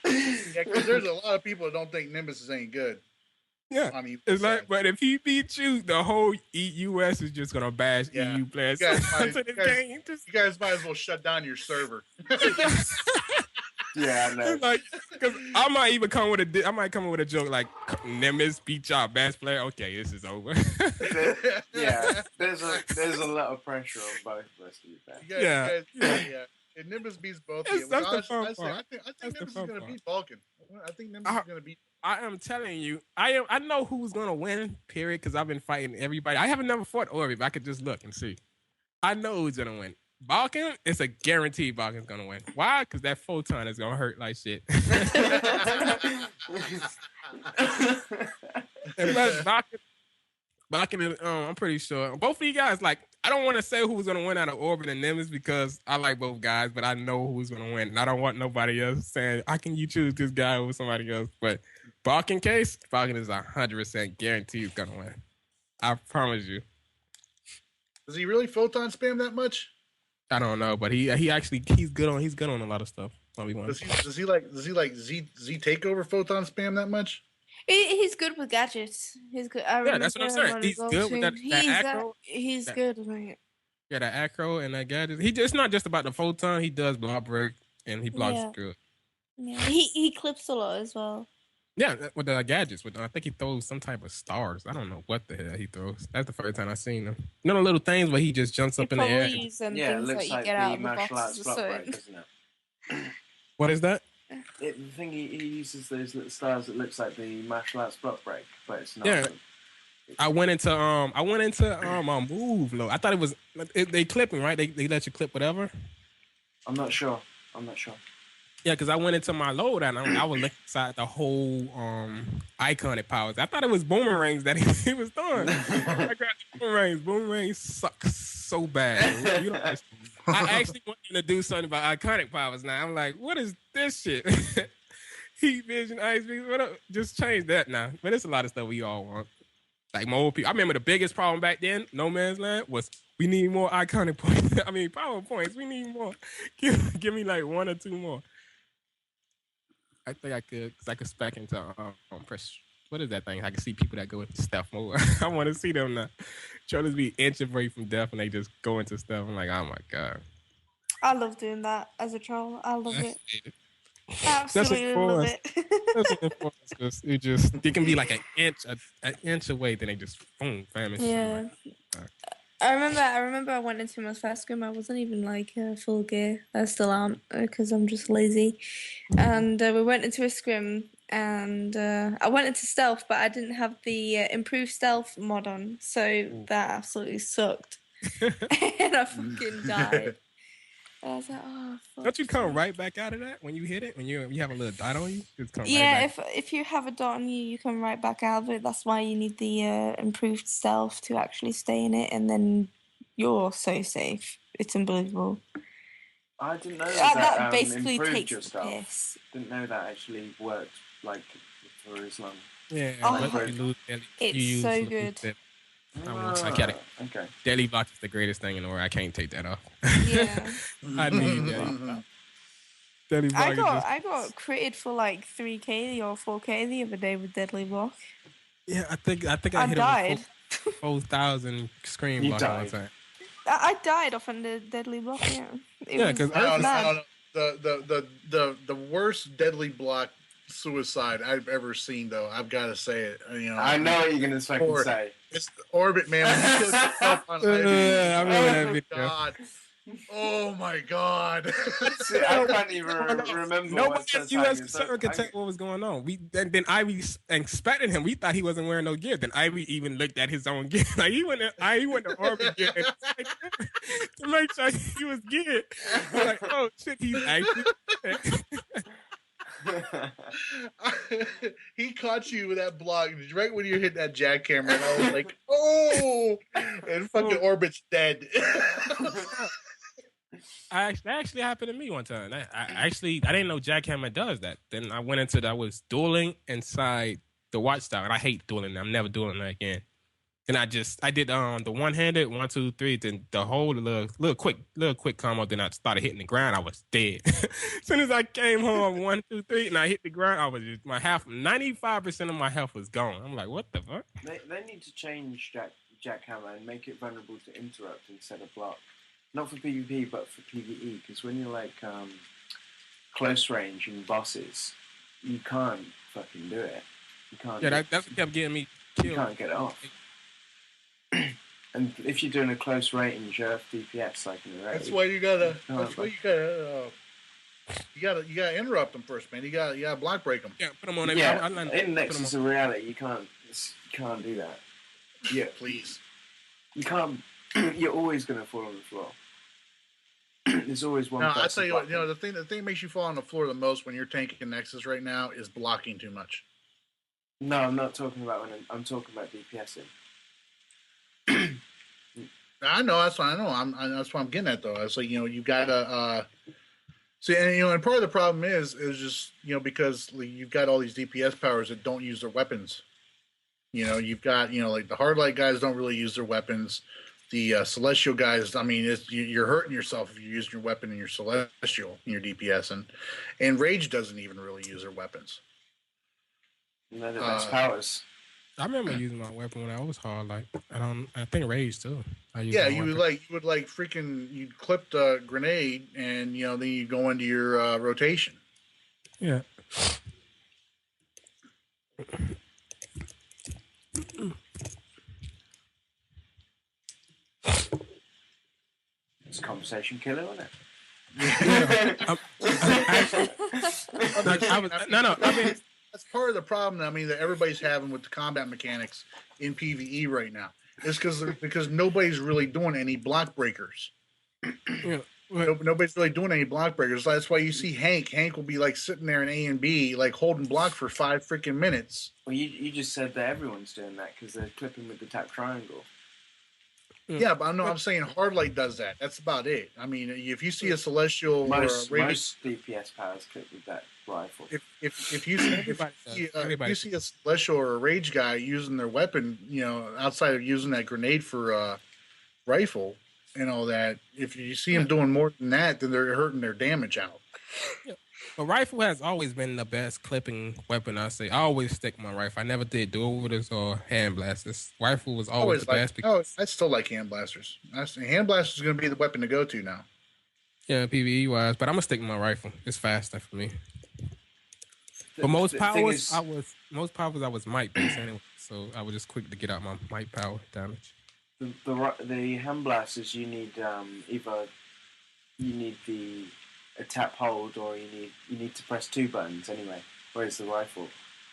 Yeah, because there's a lot of people that don't think Nimbus is any good. Yeah, it's like, but if he beats you, the whole US is just gonna bash EU players. You guys might as well shut down your server. Yeah, I know. Like, cause I might come with a joke like Nimbus beat y'all best player. Okay, this is over. There's a lot of pressure on both of us to be fair. Yeah. If Nimbus beats both of you, I think Nimbus is going to beat Balkan. I think Nimbus is going to beat. I am telling you, I know who's going to win. Period. Because I've been fighting everybody. I haven't never fought Orbit, but I could just look and see. I know who's gonna win. Balkan, it's a guarantee Balkan's gonna win. Why? Because that photon is gonna hurt like shit. And plus, Balkan is, I'm pretty sure. Both of you guys, like, I don't want to say who's gonna win out of Orbit and Nimbus because I like both guys, but I know who's gonna win. And I don't want nobody else saying, "How can you choose this guy over somebody else?" But Balkan case, Balkan is 100% guaranteed he's gonna win. I promise you. Does he really photon spam that much? I don't know, but he's good on a lot of stuff. Does he like Z takeover photon spam that much? He's good with gadgets. He's good. That's what I'm saying. He's good with that acro. He's good with it. Yeah, that acro and that gadget. It's not just about the photon. He does block break and he blocks good. Yeah, he clips a lot as well. Yeah, with the gadgets. I think he throws some type of stars. I don't know what the hell he throws. That's the first time I've seen him. You know the little things where he just jumps up in the air. Yeah, it looks like the martial arts block break, doesn't it? What is that? The thing he uses those little stars that looks like the martial arts block break, but it's not. Yeah. I went into move low. I thought it was they clipping, right? They let you clip whatever. I'm not sure. Yeah, because I went into my loadout and I was looking inside the whole iconic powers. I thought it was boomerangs that he was throwing. I grabbed the boomerangs. Boomerangs suck so bad. I actually want him to do something about iconic powers now. I'm like, what is this shit? Heat vision, ice vision, what up? Just change that now. But it's a lot of stuff we all want. Like more people. I remember the biggest problem back then, No Man's Land, was we need more iconic points. I mean, power points. We need more. Give me like 1 or 2 more. I think I could, because I could spec into press. What is that thing? I can see people that go into stealth mode. I want to see them now. Trying to be inch away from death and they just go into stealth. I'm like, oh my god. I love doing that as a troll. I love it. Absolutely love it. It can be like an inch away, then they just boom, vanish. Yeah. I remember I went into my first scrim. I wasn't even like full gear. I still aren't because I'm just lazy. And we went into a scrim and I went into stealth, but I didn't have the improved stealth mod on, so that absolutely sucked. And I fucking died. I was like, oh, fuck. Don't you come right back out of that when you hit it? When you have a little dot on you? Just come yeah, right back. if you have a dot on you, you come right back out of it. That's why you need the improved stealth to actually stay in it, and then you're so safe. It's unbelievable. I didn't know that basically takes your the piss. Didn't know that actually worked like for Islam. Yeah, it's so good. I get it. Okay. Daily block is the greatest thing in the world. I can't take that off. Yeah. I need Daily block. I got critted for like 3k or 4k the other day with Deadly Block. Yeah, I think I hit died. 4,000 screen block all the time. I died off on the Deadly Block. Yeah. Because the worst Deadly Block suicide I've ever seen, though, I've got to say it. I know what you're gonna fucking say. It's the Orbit, man. When you killed yourself on I remember that video. God. Oh my god! See, I can't even remember. Nobody in the U.S. could tell what was going on. Then Ivy inspected him. We thought he wasn't wearing no gear. Then Ivy even looked at his own gear. Like he went to Orbit gear to make sure he was geared. We're like, oh shit, he's actually. He caught you with that block right when you hit that jackhammer, and I was like, "Oh!" And fucking Orbit's dead. That actually happened to me one time. I didn't know jackhammer does that. Then I went into that. I was dueling inside the Watchtower, and I hate dueling. I'm never dueling that again. And I did the one-handed 1, 2, 3. Then the whole little quick combo. Then I started hitting the ground. I was dead. As soon as I came home, 1, 2, 3, and I hit the ground, I was just 95% of my health was gone. I'm like, what the fuck? They need to change jackhammer and make it vulnerable to interrupt instead of block. Not for PvP, but for PvE. Because when you're like close range and bosses, you can't fucking do it. You can't. Yeah, that's what kept getting me killed. You can't get it off. And if you're doing a close range DPS like in the raid, that's why you gotta. You gotta interrupt them first, man. You gotta block break them. Yeah, put them on. Yeah, in Nexus of Reality, you can't do that. Yeah, please. You can't you're always going to fall on the floor. There's always one. No, I tell you what, the thing that makes you fall on the floor the most when you're tanking Nexus right now is blocking too much. No, I'm not talking about when I'm talking about DPSing. I know, that's what I know. That's what I'm getting at, though. It's like, you gotta see, and part of the problem is just because you've got all these DPS powers that don't use their weapons. You've got like the hard light guys don't really use their weapons. The celestial guys, I mean, you're hurting yourself if you're using your weapon in your celestial in your DPS, and rage doesn't even really use their weapons. No, the best powers. I remember using my weapon when I was hard. Like I think rage too. You'd clip the grenade, and then you go into your rotation. Yeah. It's a conversation killer, isn't it? I mean, that's part of the problem. I mean, that everybody's having with the combat mechanics in PvE right now. It's because nobody's really doing any block breakers. Yeah. Nobody's really doing any block breakers. That's why you see Hank. Hank will be like sitting there in A and B, like holding block for 5 freaking minutes. Well, you just said that everyone's doing that because they're clipping with the tap triangle. Yeah, but I'm saying Hardlight does that. That's about it. I mean, if you see a Celestial most DPS powers clip with that rifle. If you see a Celestial or a Rage guy using their weapon, outside of using that grenade for rifle and all that, if you see them doing more than that, then they're hurting their damage out. Yeah. But rifle has always been the best clipping weapon. I say I always stick my rifle. I never did dual wielders or hand blasters. Rifle was always the best. I still like hand blasters. Hand blasters is going to be the weapon to go to now. Yeah, PvE wise, but I'm gonna stick with my rifle. It's faster for me. But most powers I was might based anyway, so I was just quick to get out my might power damage. The hand blasters, you need either the a tap hold, or you need to press 2 buttons anyway. Whereas the rifle,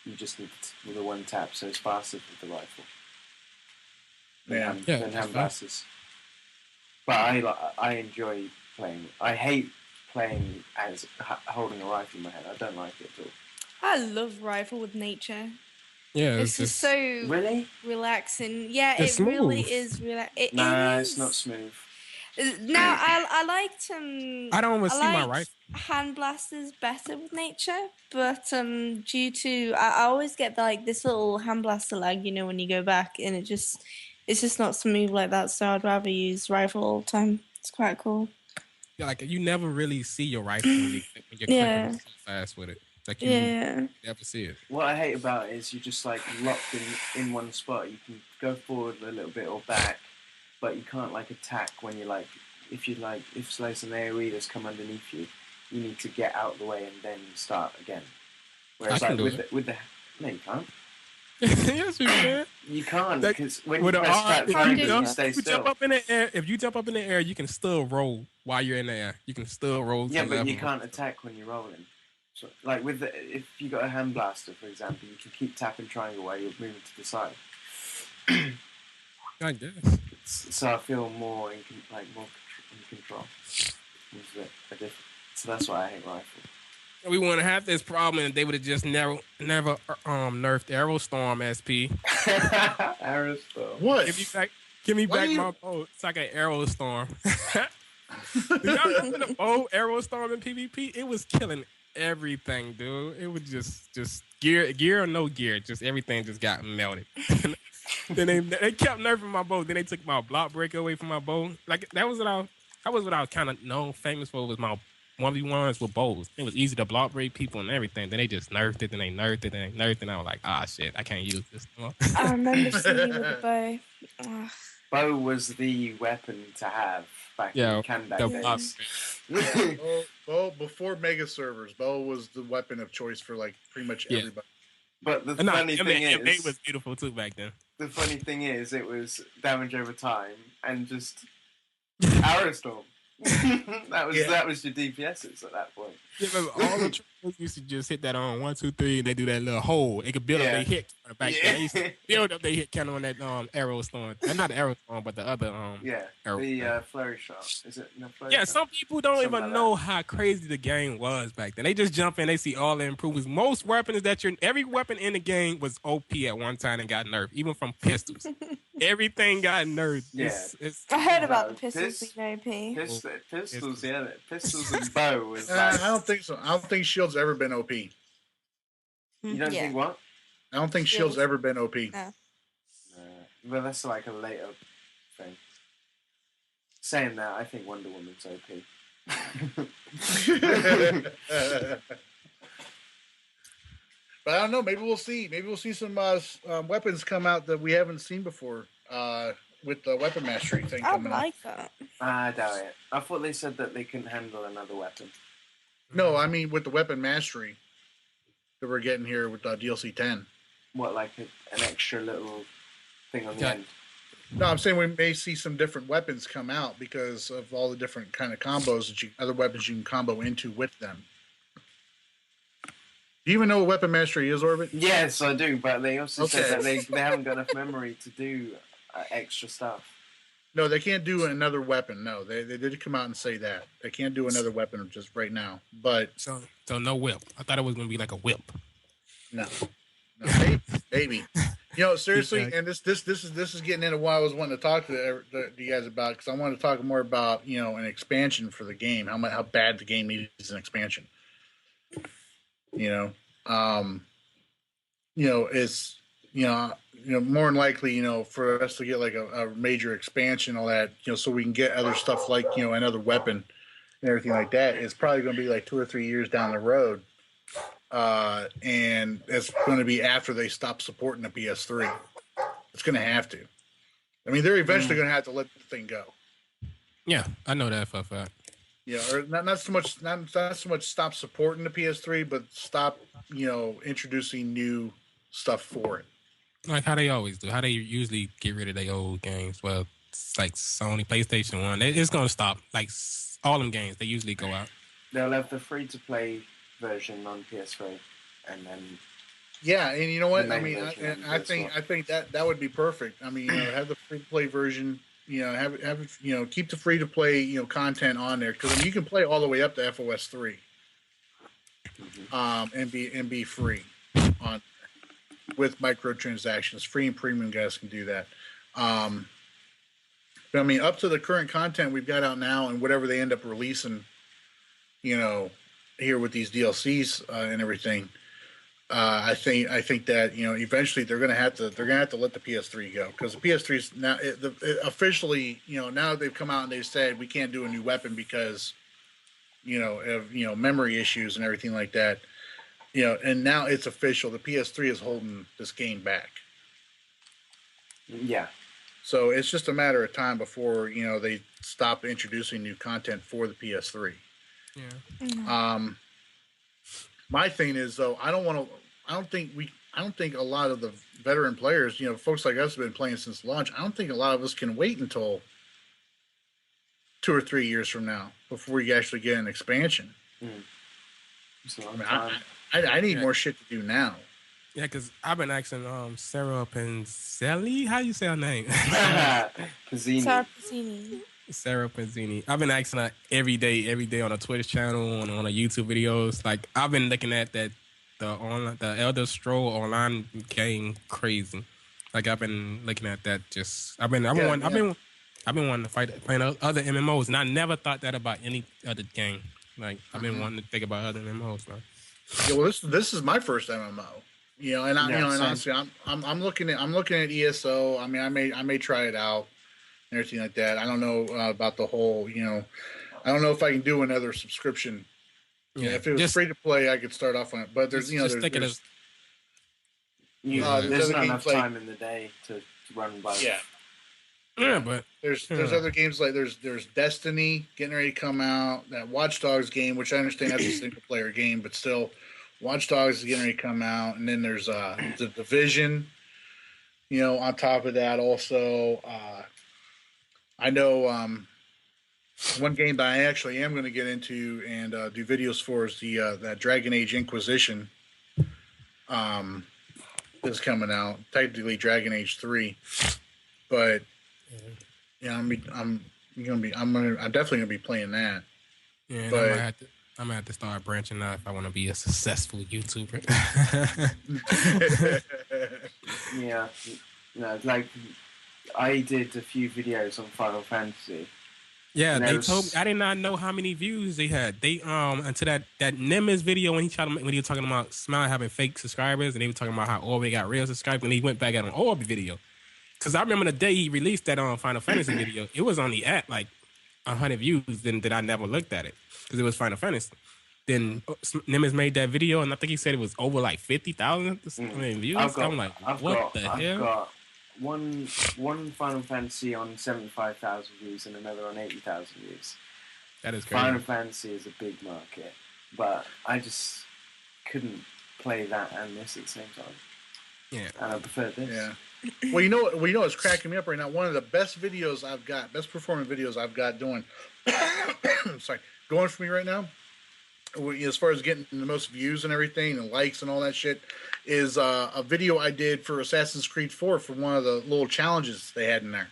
you just need the one tap, so it's faster with the rifle. Than hand blasters. But I enjoy playing. I hate playing as holding a rifle in my hand. I don't like it at all. I love rifle with nature. Yeah, it's just so really relaxing. Yeah, it really is relaxing. It's not smooth. Now I liked I don't want to see my rifle. Hand blasters better with nature, but due to I always get this little hand blaster lag, when you go back, and it's just not smooth like that. So I'd rather use rifle all the time. It's quite cool. Yeah, like you never really see your rifle when you're clicking so fast with it. Like you never see it. What I hate about it is you're just like locked in one spot. You can go forward a little bit or back, but you can't attack when you're if there's an AoE that's come underneath you, you need to get out of the way and then start again. Whereas with the no, you can't. Yes, you can. You can't, because when you press triangle, you stay still. If you jump up in the air, you can still roll while you're in the air. You can still roll. Yeah, but you can't attack when you're rolling. So, if you got a hand blaster, for example, you can keep tapping triangle while you're moving to the side. I guess. So I feel more in control. So that's why I hate rifle. We wouldn't have this problem if they would have just never nerfed Aerostorm SP. Aerostorm. What? Give me back my bow. It's like an Aerostorm. Did y'all remember the bow Aerostorm in PvP? It was killing everything, dude. It was just gear or no gear, just everything just got melted. Then they kept nerfing my bow. Then they took my block breaker away from my bow. That was what I was kind of known famous for, was my 1v1s with bows. It was easy to block break people and everything. Then they just nerfed it, then they nerfed it, then they nerfed it, and I was like, shit, I can't use this anymore. I remember seeing you with the bow. Bow was the weapon to have back in Canada days. Bow before mega servers, bow was the weapon of choice for pretty much everybody. But the funny thing is, it was beautiful too back then. The funny thing is, it was damage over time and just Aerostorm. that was your DPSs at that point. Yeah, remember, all the trolls used to just hit that on 1, 2, 3, and they do that little hole. It could build up their hit back then. They used to build up their hit kind of on that arrow storm. Not the arrow storm, but the other arrow. The flurry shot. Is it? No, flurry shot? Some people don't even know how crazy the game was back then. They just jump in, they see all the improvements. Most weapons every weapon in the game was OP at one time and got nerfed, even from pistols. Everything got nerfed. Yeah. I heard about the pistols being OP. Pistols, yeah. Pistols and bow was I don't think so. I don't think shield's ever been OP. You don't think what? I don't think shield's ever been OP. No. Well, that's like a later thing. Saying that, I think Wonder Woman's OP. But I don't know. Maybe we'll see. Maybe we'll see some weapons come out that we haven't seen before with the weapon mastery thing coming out. I like that. I doubt it. I thought they said that they couldn't handle another weapon. No, I mean with the weapon mastery that we're getting here with DLC 10. What, like an extra little thing on the end? No, I'm saying we may see some different weapons come out because of all the different kind of combos that other weapons you can combo into with them. Do you even know what weapon mastery is, Orbit? Yes, I do, but they also said that they haven't got enough memory to do extra stuff. No, they can't do another weapon. No, they did come out and say that. They can't do another weapon just right now. But So no whip. I thought it was going to be like a whip. No, maybe. Seriously, and this is getting into what I was wanting to talk to you guys about, because I want to talk more about an expansion for the game. How bad the game needs an expansion. It's more than likely for us to get like a major expansion, all that so we can get other stuff like another weapon and everything like that. It's probably going to be like 2 or 3 years down the road. And it's going to be after they stop supporting the PS3. It's going to have to. I mean, they're eventually going to have to let the thing go. Yeah, I know that for a fact. Yeah, or not so much stop supporting the PS3, but stop introducing new stuff for it. Like how they always do. How they usually get rid of their old games. Well, it's like Sony, PlayStation 1. It's going to stop. Like all them games, they usually go out. They'll have the free-to-play version on PS3, and then and you know what? I mean, I think that would be perfect. I mean, have the free-to-play version. Have it, keep the free-to-play content on there, because you can play all the way up to FOS 3, and be free on with microtransactions. Free and premium guys can do that. But I mean, up to the current content we've got out now, and whatever they end up releasing, here with these DLCs and everything, I think that eventually they're gonna have to let the PS3 go, because the PS3 is now officially now they've come out and they've said we can't do a new weapon because of memory issues and everything like that, and now it's official. The PS3 is holding this game back. Yeah. So it's just a matter of time before they stop introducing new content for the PS3. Yeah. My thing is, though, I don't think a lot of the veteran players, folks like us have been playing since launch. I don't think a lot of us can wait until 2 or 3 years from now before you actually get an expansion. I need more shit to do now. Yeah, because I've been asking Sarah Panzelli, how you say her name? Sarah Panzini. I've been asking her every day on a Twitch channel, on her YouTube videos. Like, I've been looking at the Elder Scroll online game crazy. Like, I've been looking at that. I've been wanting to play other MMOs, and I never thought that about any other game. Like, I've been wanting to think about other MMOs. Like. Yeah, well, this is my first MMO. And honestly, I'm looking at ESO. I mean, I may try it out and everything like that. I don't know about the whole. I don't know if I can do another subscription. Yeah, if it was free to play, I could start off on it. But there's there's not enough time in the day to run by. Yeah. Yeah, but there's other games like there's Destiny getting ready to come out. That Watch Dogs game, which I understand that's a single player game, but still, Watch Dogs is getting ready to come out. And then there's the Division. On top of that, also, I know One game that I actually am going to get into and do videos for is the that Dragon Age Inquisition. Is coming out. Technically, Dragon Age 3, but yeah, I'm definitely gonna be playing that. Yeah, but I'm gonna have to start branching out if I want to be a successful YouTuber. Yeah, like I did a few videos on Final Fantasy. Yeah, they told me. I did not know how many views they had. They until that Nimbus video when he was talking about Smile having fake subscribers, and they were talking about how Orby got real subscribers, and he went back at an Orby video. Because I remember the day he released that Final Fantasy video, it was only at like 100 views. Then I never looked at it because it was Final Fantasy. Then Nimbus made that video, and I think he said it was over like 50,000 views. I'm like, what the hell? I've got one Final Fantasy on 75,000 views and another on 80,000 views. That is crazy. Final Fantasy is a big market, but I just couldn't play that and this at the same time. Yeah, and I prefer this. Yeah. Well, you know what's cracking me up right now. One of the best performing videos I've got doing. Sorry, going for me right now. As far as getting the most views and everything and likes and all that shit, is a video I did for Assassin's Creed 4 for one of the little challenges they had in there.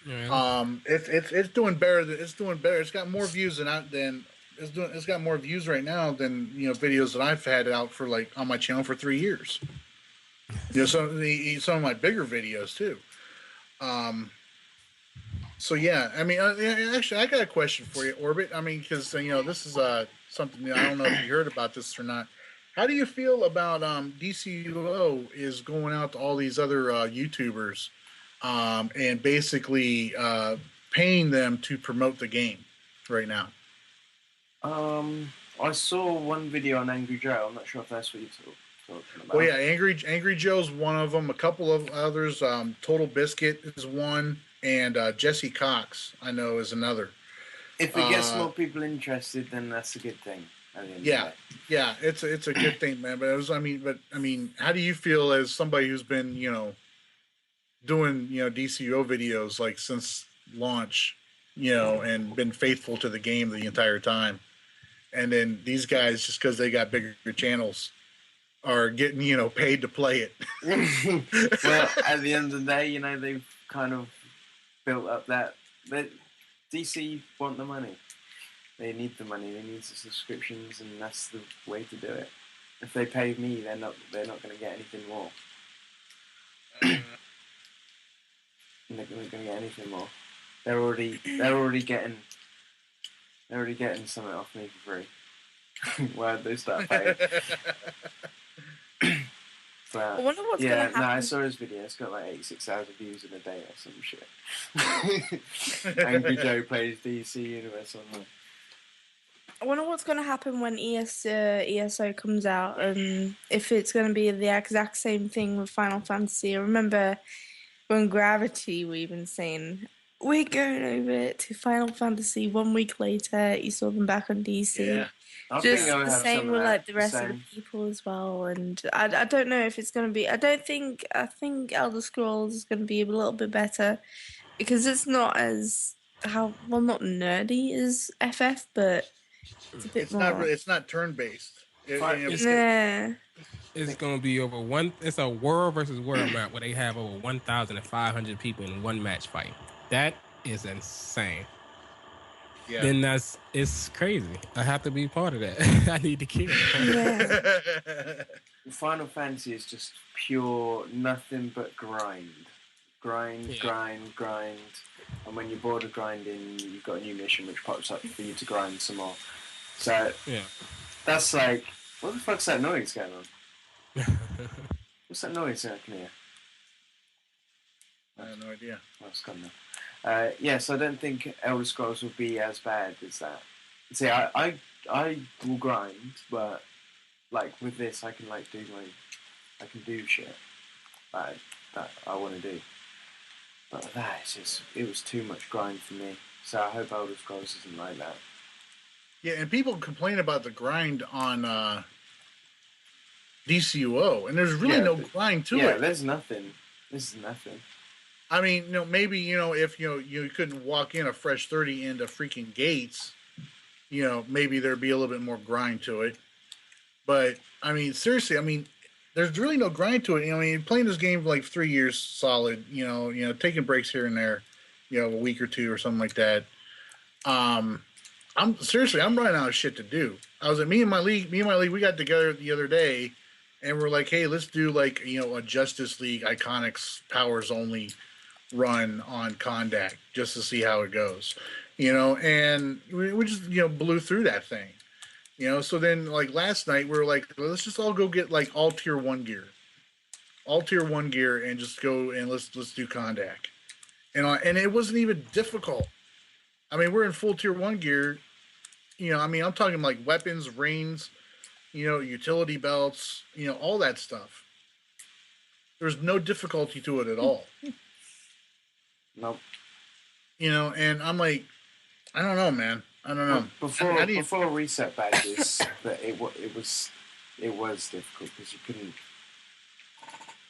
Yeah. It's doing better. It's doing better. It's got more views it's got more views right now than videos that I've had out for like on my channel for 3 years. Some of my bigger videos too. So yeah, I mean, actually, I got a question for you, Orbit. I mean, because this is something I don't know if you heard about this or not. How do you feel about DCUO is going out to all these other YouTubers and basically paying them to promote the game right now? I saw one video on Angry Joe. I'm not sure if that's what you're talking about. Well, yeah, Angry Joe's one of them. A couple of others. Total Biscuit is one, and Jesse Cox I know is another. If it gets more people interested, then that's a good thing. Yeah, it's a good thing, man. But I mean, how do you feel as somebody who's been doing DCUO videos like since launch, and been faithful to the game the entire time, and then these guys just because they got bigger channels are getting paid to play it? Well, at the end of the day, they've kind of built up that DC want the money. They need the money. They need the subscriptions, and that's the way to do it. If they pay me, they're not going to get anything more. They're not going to get anything more. They're already getting something off me for free. Why did they start paying? But, I wonder what's going to happen. I saw his video. It's got like 86,000 views in a day or some shit. Angry Joe plays DC Universe Online. I wonder what's going to happen when ESO comes out, and if it's going to be the exact same thing with Final Fantasy. I remember when Gravity were even saying, we're going over to Final Fantasy 1 week later. You saw them back on DC. Yeah. Just the same with like the rest of the people as well, and I don't know if it's going to be. I think Elder Scrolls is going to be a little bit better because it's not as not nerdy as FF, but it's a bit more. It's not turn based. It's going to be over one. It's a world versus world map where they have over 1,500 people in one match fight. That is insane. Yeah. Then it's crazy. I have to be part of that. I need to keep it. Final Fantasy is just pure nothing but grind. Grind. And when you're bored of grinding, you've got a new mission which pops up for you to grind some more. So that's like, what the fuck's that noise going on? What's that noise I can hear? I have no idea. Oh, it's gone now. So I don't think Elder Scrolls will be as bad as that. See, I will grind, but like with this, I can do shit that I want to do. But it was too much grind for me. So I hope Elder Scrolls isn't like that. Yeah, and people complain about the grind on DCUO, and there's really no grind to it. Yeah, there's nothing. This is nothing. I mean, maybe if you couldn't walk in a fresh 30 into freaking gates, maybe there'd be a little bit more grind to it. But I mean, seriously, I mean, there's really no grind to it. I mean, playing this game for like 3 years solid, taking breaks here and there, a week or two or something like that. I'm running out of shit to do. Me and my league, we got together the other day, and we're like, hey, let's do like a Justice League Iconics Powers Only run on Kondak just to see how it goes, and we just blew through that thing, So then like last night we were like, let's just all go get like all tier 1 gear, and just go and let's do Kondak, and it wasn't even difficult. I mean, we're in full tier 1 gear. I mean, I'm talking like weapons, reins, utility belts, all that stuff. There's no difficulty to it at all. Nope. And I'm like, I don't know, man. I don't know. Before reset badges, but it was difficult because you couldn't.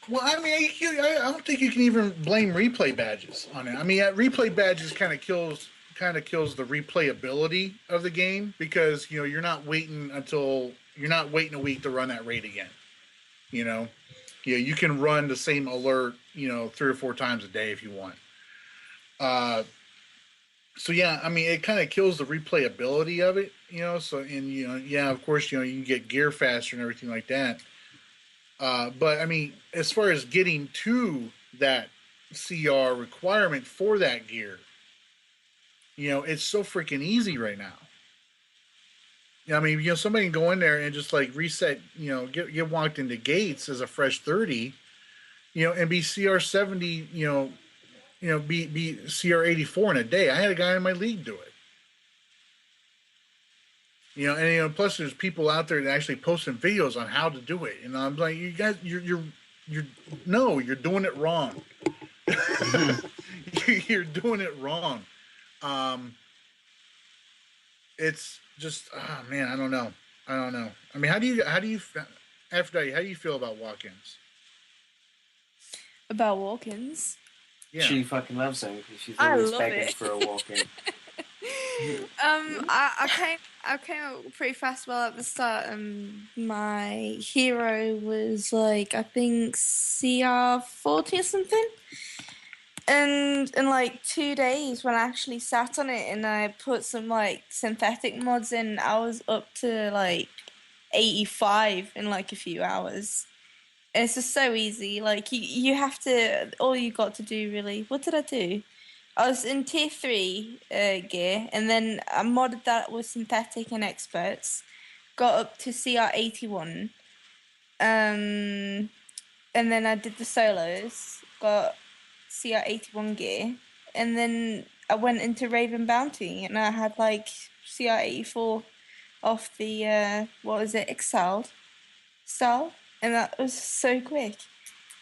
Well, I mean, I don't think you can even blame replay badges on it. I mean, replay badges kind of kills the replayability of the game because you're not waiting a week to run that raid again. You can run the same alert 3 or 4 times a day if you want. So yeah, I mean, it kind of kills the replayability of it, So of course, you get gear faster and everything like that. But I mean, as far as getting to that CR requirement for that gear, it's so freaking easy right now. I mean, somebody can go in there and just like reset, get walked into gates as a fresh 30, and be CR 70, be CR 84 in a day. I had a guy in my league do it. And plus there's people out there that actually posting videos on how to do it. And I'm like, you guys, you're doing it wrong. You're doing it wrong. It's just, man, I don't know. I mean, how do you, Aphrodite, how do you feel about walk-ins? About walk-ins? Yeah. She fucking loves them because she's always begging for a walk-in. I came up pretty fast. Well, at the start, my hero was like, I think CR 40 or something. And in like 2 days, when I actually sat on it and I put some like synthetic mods in, I was up to like 85 in like a few hours. And it's just so easy. Like you have to. All you got to do really. What did I do? I was in tier 3 gear, and then I modded that with synthetic and experts. Got up to CR 81. And then I did the solos. Got CR 81 gear, and then I went into Raven Bounty, and I had like CR 84 off the what was it, Excel style, and that was so quick.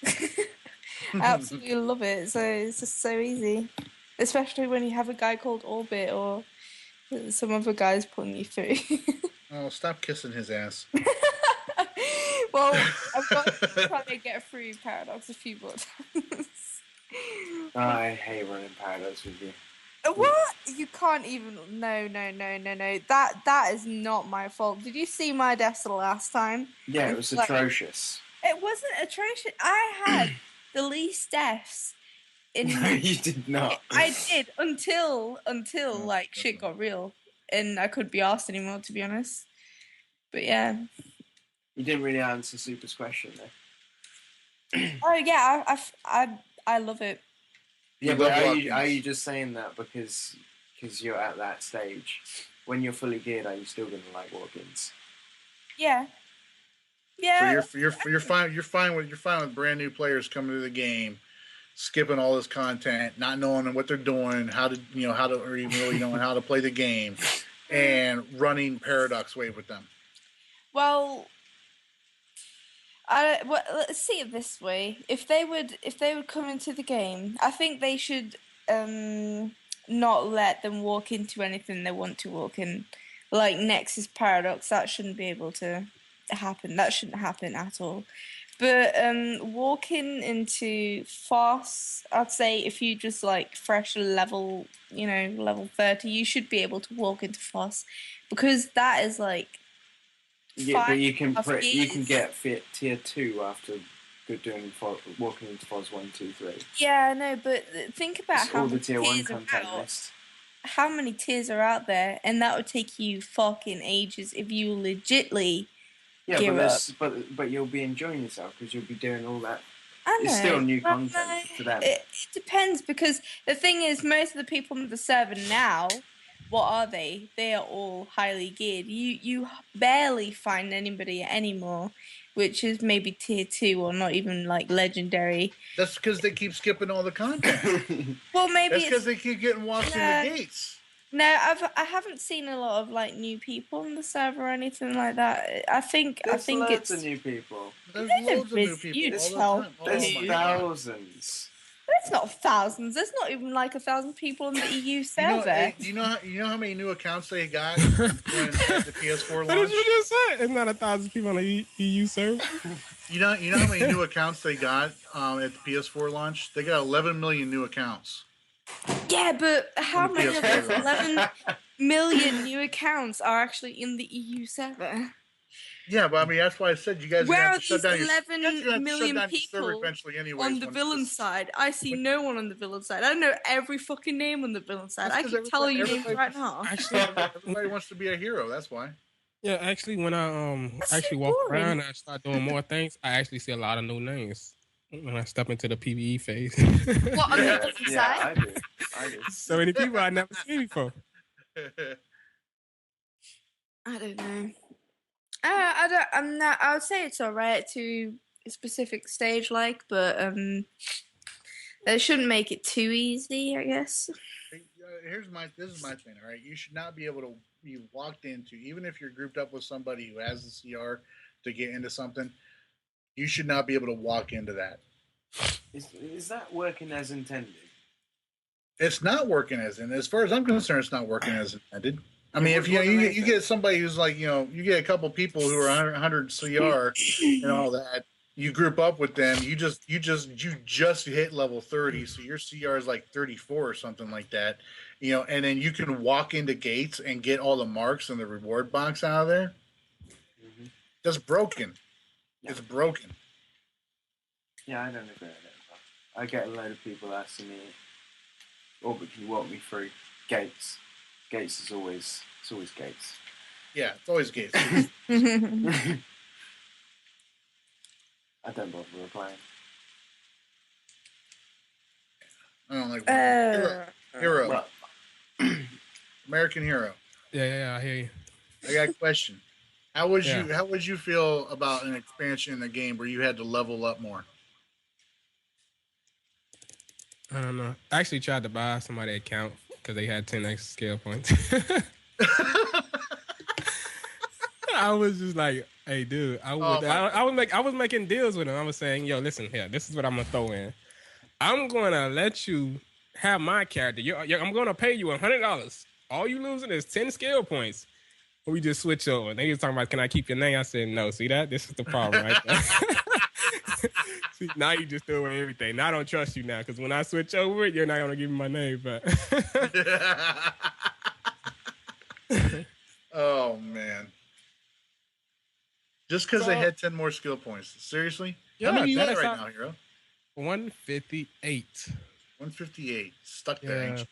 I absolutely love it. So it's just so easy, especially when you have a guy called Orbit or some other guys pulling you through. Oh, stop kissing his ass. Well, I've got to try to get through Paradox a few more times. I hate running Paradox with you. What? You can't even. No. That is not my fault. Did you see my deaths the last time? Yeah, it was atrocious. It wasn't atrocious. I had the least deaths. No, you did not. I did until like shit got real, and I couldn't be asked anymore, to be honest. But yeah. You didn't really answer Super's question though. Oh yeah, I love it. Yeah, but are you just saying that because you're at that stage? When you're fully geared, are you still gonna like walk-ins? Yeah. Yeah. So you're fine with brand new players coming to the game, skipping all this content, not knowing what they're doing, or even really knowing how to play the game, and running Paradox Wave with them. Well, let's see it this way. If they would come into the game, I think they should not let them walk into anything they want to walk in. Like Nexus Paradox, that shouldn't be able to. happen. That shouldn't happen at all. But walking into FOSS, I'd say if you just like fresh level, level 30, you should be able to walk into FOSS, because that is like. Yeah, but you can get fit tier 2 after doing walking into FOSS 1, 2, 3. Yeah, no, but think about how many tier 1 content list. How many tiers are out there, and that would take you fucking ages if you legitly. Yeah, but you'll be enjoying yourself because you'll be doing all that. I know, it's still new content for them. It depends, because the thing is, most of the people on the server now, what are they? They are all highly geared. You barely find anybody anymore, which is maybe tier 2 or not even like legendary. That's because they keep skipping all the content. Well, maybe that's because they keep getting walked in the gates. No, I haven't seen a lot of like new people on the server or anything like that. I think loads it's of new people. There's loads of new people. There's thousands. There's not thousands. There's not even like 1,000 people on the EU server. You know how many new accounts they got when the PS4 launched? What did you just say? It's not 1,000 people on the EU server. You know how many new accounts they got at the PS4 launch? They got 11 million new accounts. Yeah, but how many of those 11 million new accounts are actually in the EU server? Yeah, but I mean, that's why I said you guys are Where going to are shut down these 11 million people eventually anyways, on the villain side? I see no one on the villain side. I know every fucking name on the villain side. I can tell you names right now. Actually, everybody wants to be a hero. That's why. Yeah, actually, when I walk around and I start doing more things, I actually see a lot of new names when I step into the PvE phase. What, on the villain side? Yeah, I do. So many people I never seen before. I don't know. I would say it's alright to a specific stage, but it shouldn't make it too easy, I guess. This is my thing, all right? You should not be able to be walked into, even if you're grouped up with somebody who has the CR to get into something, you should not be able to walk into that. Is that working as intended? It's not working as far as I'm concerned, it's not working as intended. I mean, if you get somebody who's like, you get a couple people who are 100 CR and all that, you group up with them, you just hit level 30, so your CR is like 34 or something like that, and then you can walk into gates and get all the marks in the reward box out of there. Mm-hmm. That's broken. Yeah. It's broken. Yeah, I don't agree with it. I get a load of people asking me, but can you walk me through gates? Gates is always gates. Yeah, it's always gates. I don't bother replying. I don't like hero. American Hero. Yeah, I hear you. I got a question. How would you feel about an expansion in the game where you had to level up more? I don't know. I actually tried to buy somebody's account because they had 10 extra skill points. I was just like, hey, dude, I was making deals with him. I was saying, yo, listen here, this is what I'm gonna throw in. I'm gonna let you have my character. I'm gonna pay you $100. All you losing is 10 skill points. We just switch over. They was talking about, can I keep your name? I said, no. See that? This is the problem right there. See, now you just threw away everything. Now I don't trust you now, because when I switch over it, you're not gonna give me my name. But oh man. Just because they had 10 more skill points. Seriously? Yeah, how many you got right now, Hero? 158. 158. Stuck there, ain't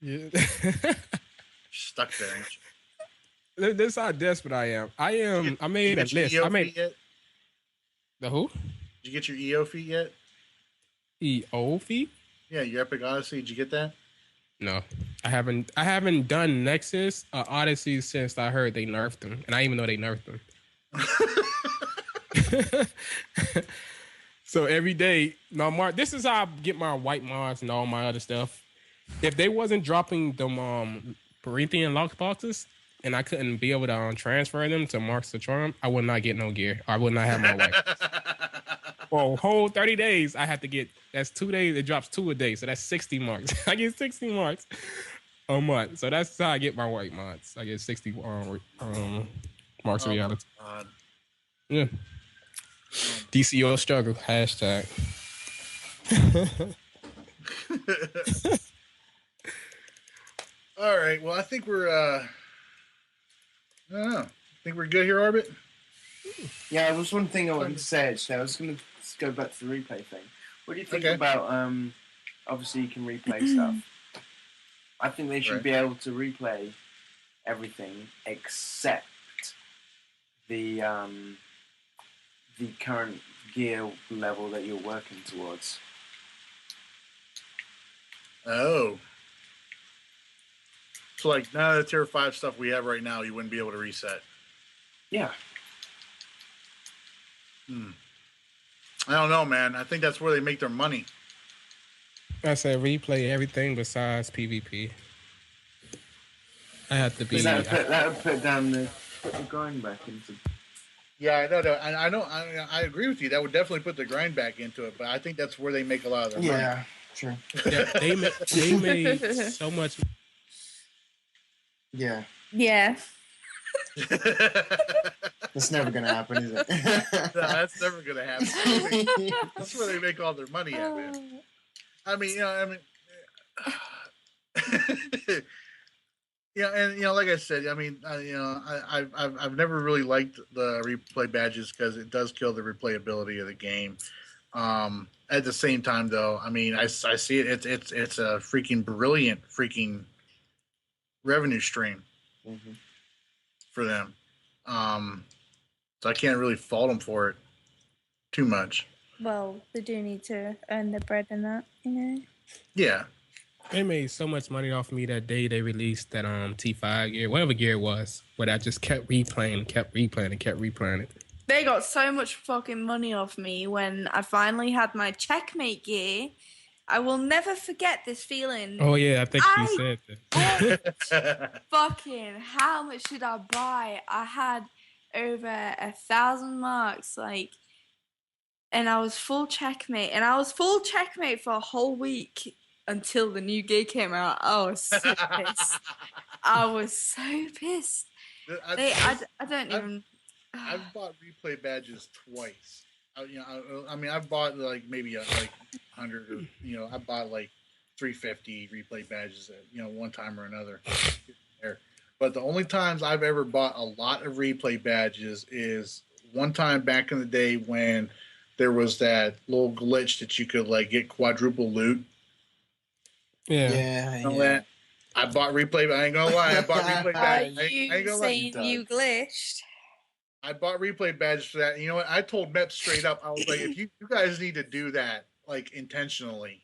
you? Yeah. Stuck there, ain't you? This is how desperate I am. I made a list. I made yet? The who? Did you get your EO feat yet? EO feat? Yeah, your Epic Odyssey. Did you get that? No, I haven't done Nexus or Odyssey since I heard they nerfed them, and I even know they nerfed them. So every day, this is how I get my white Mars and all my other stuff. If they wasn't dropping them Corinthian lockboxes and I couldn't be able to transfer them to Marks of Charm, I would not get no gear. I would not have my white. For a whole 30 days, I have to get. That's 2 days. It drops 2 a day, so that's 60 marks. I get 60 marks a month. So that's how I get my white mods. I get 60 marks of reality. Yeah. DCUO struggle. Hashtag. All right. Well, I think we're. I don't know. I think we're good here, Orbit. Yeah, there was one thing I wanted to say. Actually, I was going to go back to the replay thing. What do you think about? Obviously, you can replay stuff. I think they should be able to replay everything except the current gear level that you're working towards. Oh. So, like, none of the Tier 5 stuff we have right now, you wouldn't be able to reset? Yeah. I don't know, man. I think that's where they make their money. I said replay everything besides PvP. I have to be... That would put down the grind back into... Yeah, I know. I agree with you. That would definitely put the grind back into it, but I think that's where they make a lot of their money. Yeah, true. Yeah, they made so much... Yeah. Yeah. That's never going to happen, is it? No, that's never going to happen. That's where they make all their money at, man. I mean, yeah, and like I said, I mean, I've never really liked the replay badges because it does kill the replayability of the game. At the same time, though, I mean, I see it. It's a freaking brilliant revenue stream for them. So I can't really fault them for it too much. Well, they do need to earn their bread in that, you know. Yeah. They made so much money off me that day they released that T5 gear, whatever gear it was, but I just kept replaying it. They got so much fucking money off me when I finally had my checkmate gear. I will never forget this feeling. Oh yeah, I think you said that. Fucking, how much did I buy? I had over 1,000 marks, and I was full checkmate, for a whole week until the new gear came out. I was so pissed. I don't even. I've bought replay badges twice. I mean, I've bought maybe 100. I bought 350 replay badges at one time or another. But the only times I've ever bought a lot of replay badges is one time back in the day when there was that little glitch that you could get quadruple loot. Yeah. That I bought replay. I ain't gonna lie. I bought replay badges. Are you saying you glitched? I bought replay badges for that. And you know what? I told Mep straight up. I was like, if you guys need to do that intentionally.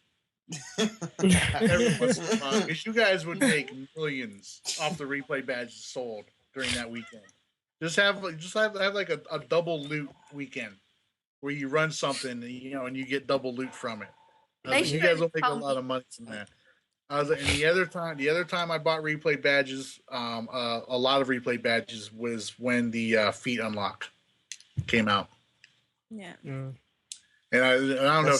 Every once in a while, because you guys would make millions off the replay badges sold during that weekend. Just have a double loot weekend where you run something, and you get double loot from it. You guys will make a lot of money from that. And the other time I bought replay badges, a lot of replay badges was when the feat unlock came out. Yeah. And I don't know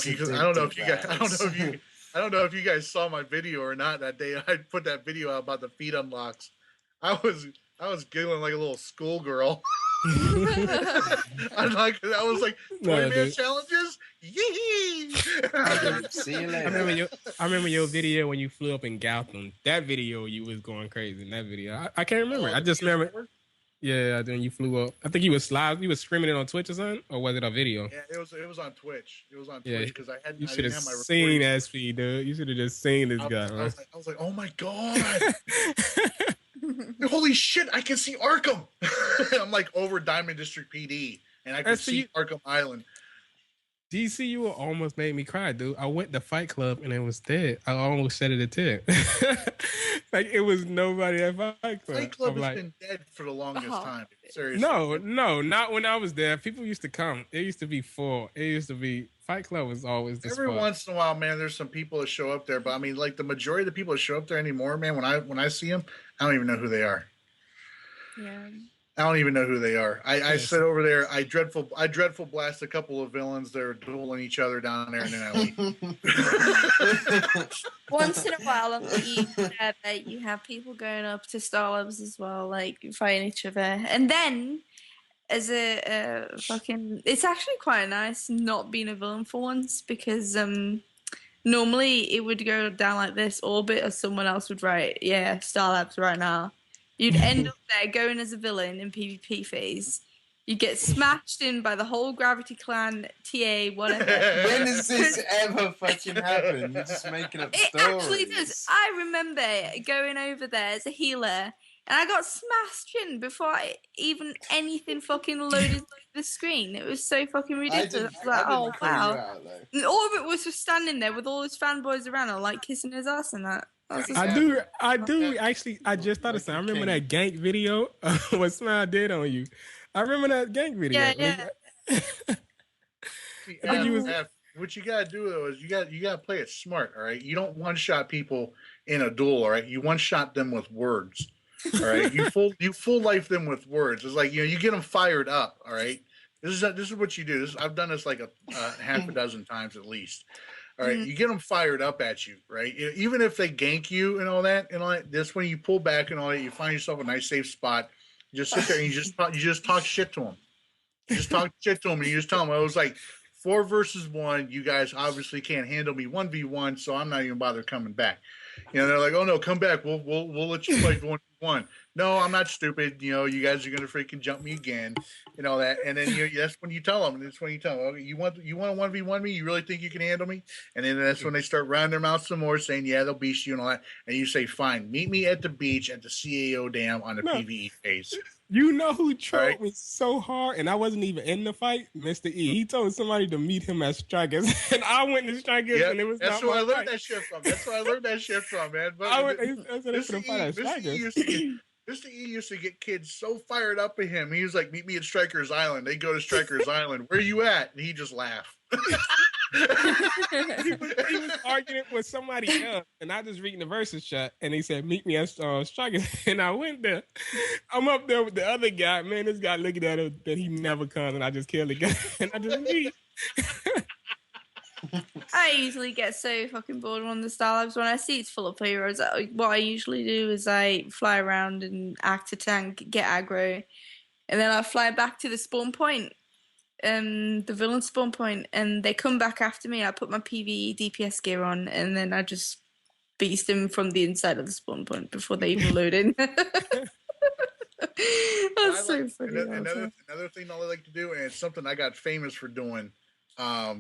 if you guys saw my video or not that day. I put that video out about the feat unlocks. I was giggling like a little schoolgirl. I was like 20-minute challenges. Yee! See you later. I remember your video when you flew up in Gotham. That video, you was going crazy in that video. I can't remember. I just remember. Yeah, then you flew up. I think you was live. You was streaming it on Twitch or something, or was it a video? Yeah, it was on Twitch. It was on Twitch because I should have have my seen SP, dude. You should have just seen this guy. I was like, oh my god. Holy shit, I can see Arkham. I'm over Diamond District PD and I can see Arkham Island. DCUO almost made me cry, dude. I went to Fight Club and it was dead. I almost shed it a tear. It was nobody at Fight Club. Fight Club has been dead for the longest time. Seriously. No, not when I was there. People used to come. It used to be full. It used to be Fight Club was always this. Every once in a while, man, there's some people that show up there, but I mean, the majority of the people that show up there anymore, man, when I see them, I don't even know who they are. Yeah. I don't even know who they are. I sit over there. I dreadful blast a couple of villains that are dueling each other down there, and then I leave. Once in a while, on the you have people going up to Starlabs as well, fighting each other, and then as a fucking, it's actually quite nice not being a villain for once, because normally it would go down like this: Orbit, or someone else would write, yeah, Star Labs right now. You'd end up there going as a villain in PvP phase. You get smashed in by the whole Gravity Clan, TA, whatever. When has this ever fucking happened? You're just making up stories. It actually does. I remember going over there as a healer, and I got smashed in before even anything fucking loaded the screen. It was so fucking ridiculous. I was like, oh, wow. And Orbit was just standing there with all his fanboys around and like kissing his ass and that. I do actually. I just thought of something. I remember that gank video what Smile did on you. I remember that gank video. Yeah. What you gotta do though is you gotta play it smart. All right, you don't one shot people in a duel. All right, you one shot them with words. All right, you full life them with words. It's like, you get them fired up. All right, this is what you do. I've done this like a half a dozen times at least. All right, you get them fired up at you, right? Even if they gank you and all that, that's when you pull back and all that. You find yourself a nice safe spot. You just sit there and you just talk shit to them. You just talk shit to them and you just tell them, I was like 4 versus 1. You guys obviously can't handle me 1v1, so I'm not even bother coming back. They're like, oh no, come back. We'll let you fight 1v1. No, I'm not stupid. You guys are gonna freaking jump me again, and all that. And then that's when you tell them. And that's when you tell them, okay, you want to 1v1 me? You really think you can handle me? And then that's when they start rounding their mouths some more, saying, yeah, they'll beat you and all that. And you say, fine, meet me at the beach at the CAO dam on the PvE phase. You know who trolled me so hard, and I wasn't even in the fight? Mr. E. He told somebody to meet him at Strikers, and I went to Strikers, and it was that's where I learned that shit from. That's where I learned that shit from, man. But Mr. E used to get kids so fired up at him. He was like, meet me at Strikers Island. They go to Strikers Island. Where you at? And he just laughed. he was arguing with somebody else, and I just reading the versus shot, and he said, meet me at Strikers, and I went there. I'm up there with the other guy. Man, this guy looking at him that he never comes, and I just kill the guy, and I just leave. I usually get so fucking bored on the Star Labs when I see it's full of heroes. What I usually do is I fly around and act a tank, get aggro, and then I fly back to the spawn point, the villain spawn point, and they come back after me. I put my PvE DPS gear on, and then I just beast them from the inside of the spawn point before they even load in. That's so funny. Another thing I like to do, and it's something I got famous for doing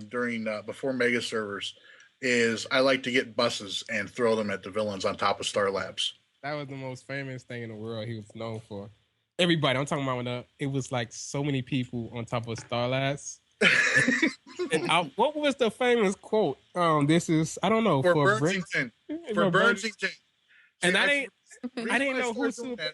during before mega servers, is I like to get buses and throw them at the villains on top of Star Labs. That was the most famous thing in the world he was known for. Everybody, I'm talking about when it was like so many people on top of Star Labs. What was the famous quote? This is, I don't know, for Burnsington. For Burnsington. And I didn't know who Super.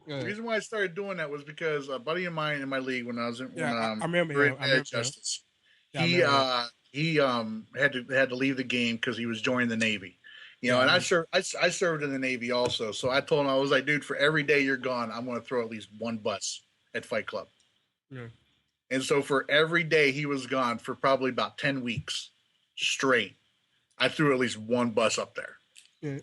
The reason why I started doing that was because a buddy of mine in my league when I was in I remember Justice. He had to leave the game because he was joining the Navy. And I served in the Navy also. So I told him, I was like, dude, for every day you're gone, I'm going to throw at least one bus at Fight Club. Yeah. And so for every day he was gone for probably about 10 weeks straight, I threw at least one bus up there. Yeah.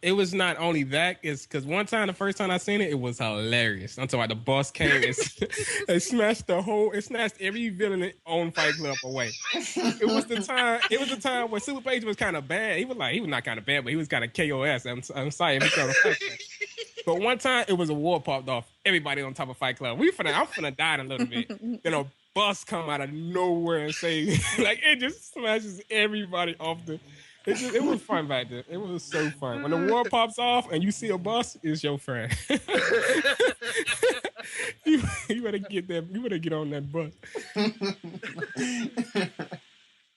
It was not only that, it's because one time, the first time I seen it, it was hilarious. I'm talking about the boss came and snatched every villain on Fight Club away. It was the time when Superpatriot was kind of bad. He was not kind of bad, but he was kind of KOS. I'm sorry if he kind of Fight Club. But one time it was a war popped off. Everybody on top of Fight Club. I'm finna die in a little bit. Then a bus come out of nowhere and say, it just smashes everybody off the. It was fun back then. It was so fun. When the war pops off and you see a bus, it's your friend. you better get that. You better get on that bus.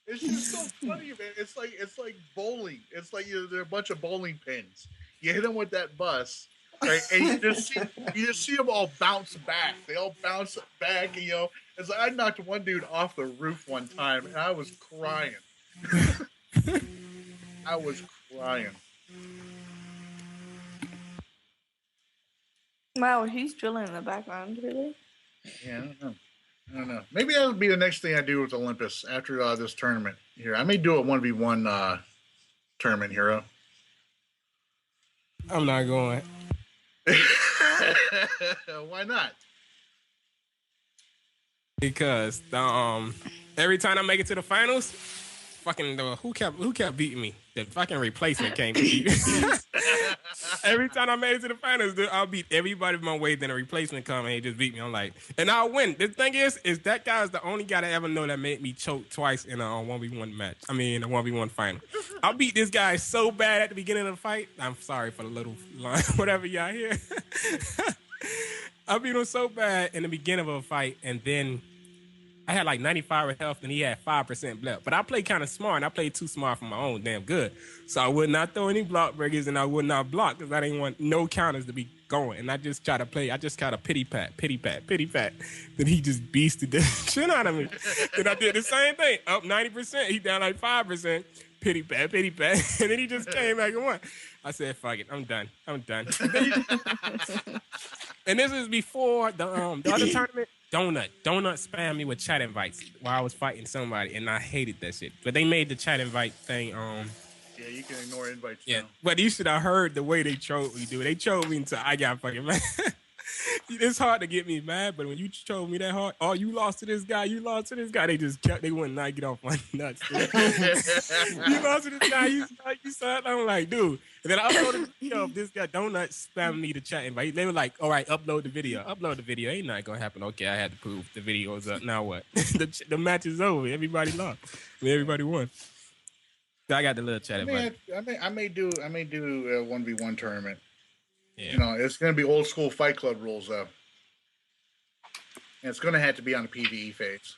It's just so funny, man. It's like bowling. It's like there are a bunch of bowling pins. You hit them with that bus, right? And you just see them all bounce back. They all bounce back, and it's like I knocked one dude off the roof one time, and I was crying. I was crying. Wow, who's drilling in the background, really? Yeah, I don't know. Maybe that'll be the next thing I do with Olympus after this tournament here. I may do a 1v1 tournament, Hero. I'm not going. Why not? Because every time I make it to the finals, fucking who kept beating me? The fucking replacement came to beat me. Every time I made it to the finals, dude, I'll beat everybody my way. Then a replacement come and he just beat me. I'm like, and I'll win. The thing is that guy is the only guy that I ever know that made me choke twice in a 1v1 match. I mean, a 1v1 final. I beat this guy so bad at the beginning of the fight. I'm sorry for the little line, whatever y'all hear. I beat him so bad in the beginning of a fight, and then I had like 95 health, and he had 5% left. But I played kind of smart, and I played too smart for my own damn good. So I would not throw any block breakers, and I would not block because I didn't want no counters to be going. And I just try to play. I just got a pity pat. Then he just beasted the shit out of me. Then I did the same thing. Up 90%. He down like 5%. Pity pat. And then he just came back and won. I said, fuck it. I'm done. And this is before the other tournament. Donut spam me with chat invites while I was fighting somebody, and I hated that shit. But they made the chat invite thing. Yeah, you can ignore invites. Yeah, now. but you should have heard the way they trolled me, dude. They trolled me until I got fucking mad. It's hard to get me mad, but when you troll me that hard, oh, you lost to this guy. They just kept, they wouldn't not get off my nuts. Dude. You lost to this guy. You said, I'm like, dude. And then I uploaded the video of this guy Donut spamming me to chat invite. They were like, all right, upload the video. Ain't not gonna happen. Okay, I had to prove the video was up. Now what? the match is over. Everybody lost. Everybody won. I got the little chat invite. I may do a 1v1 tournament. Yeah. You know, it's going to be old school Fight Club rules, though. And it's going to have to be on the PvE phase.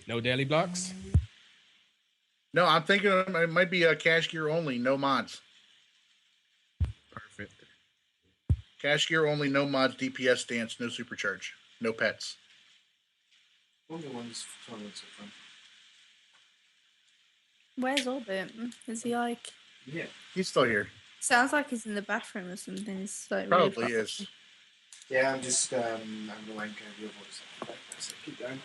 No daily blocks? No, I'm thinking it might be a cash gear only, no mods. Perfect. Cash gear only, no mods, DPS stance, no supercharge, no pets. Only one's tournaments are fun. Where's Orbit? Is he like? Yeah, he's still here. Sounds like he's in the bathroom or something. It's like probably really is. Yeah, I'm just I'm the wank of your voice. So keep going.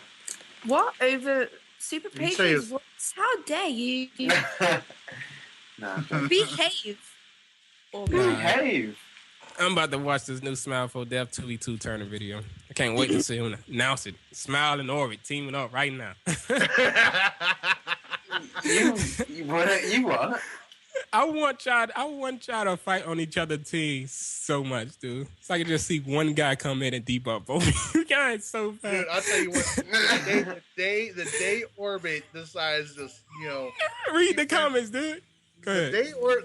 What over Superpatriot? How dare you? Nah. Behave. Behave. I'm about to watch this new Smile for Death 2v2 tournament video. I can't wait to see him announce it. Smile and Orbit teaming up right now. You what? I want y'all to fight on each other's teams so much, dude. So I can just see one guy come in and debug both. You guys so fast. Dude, I'll tell you what. The day Orbit decides to, read the comments, dude. Go ahead.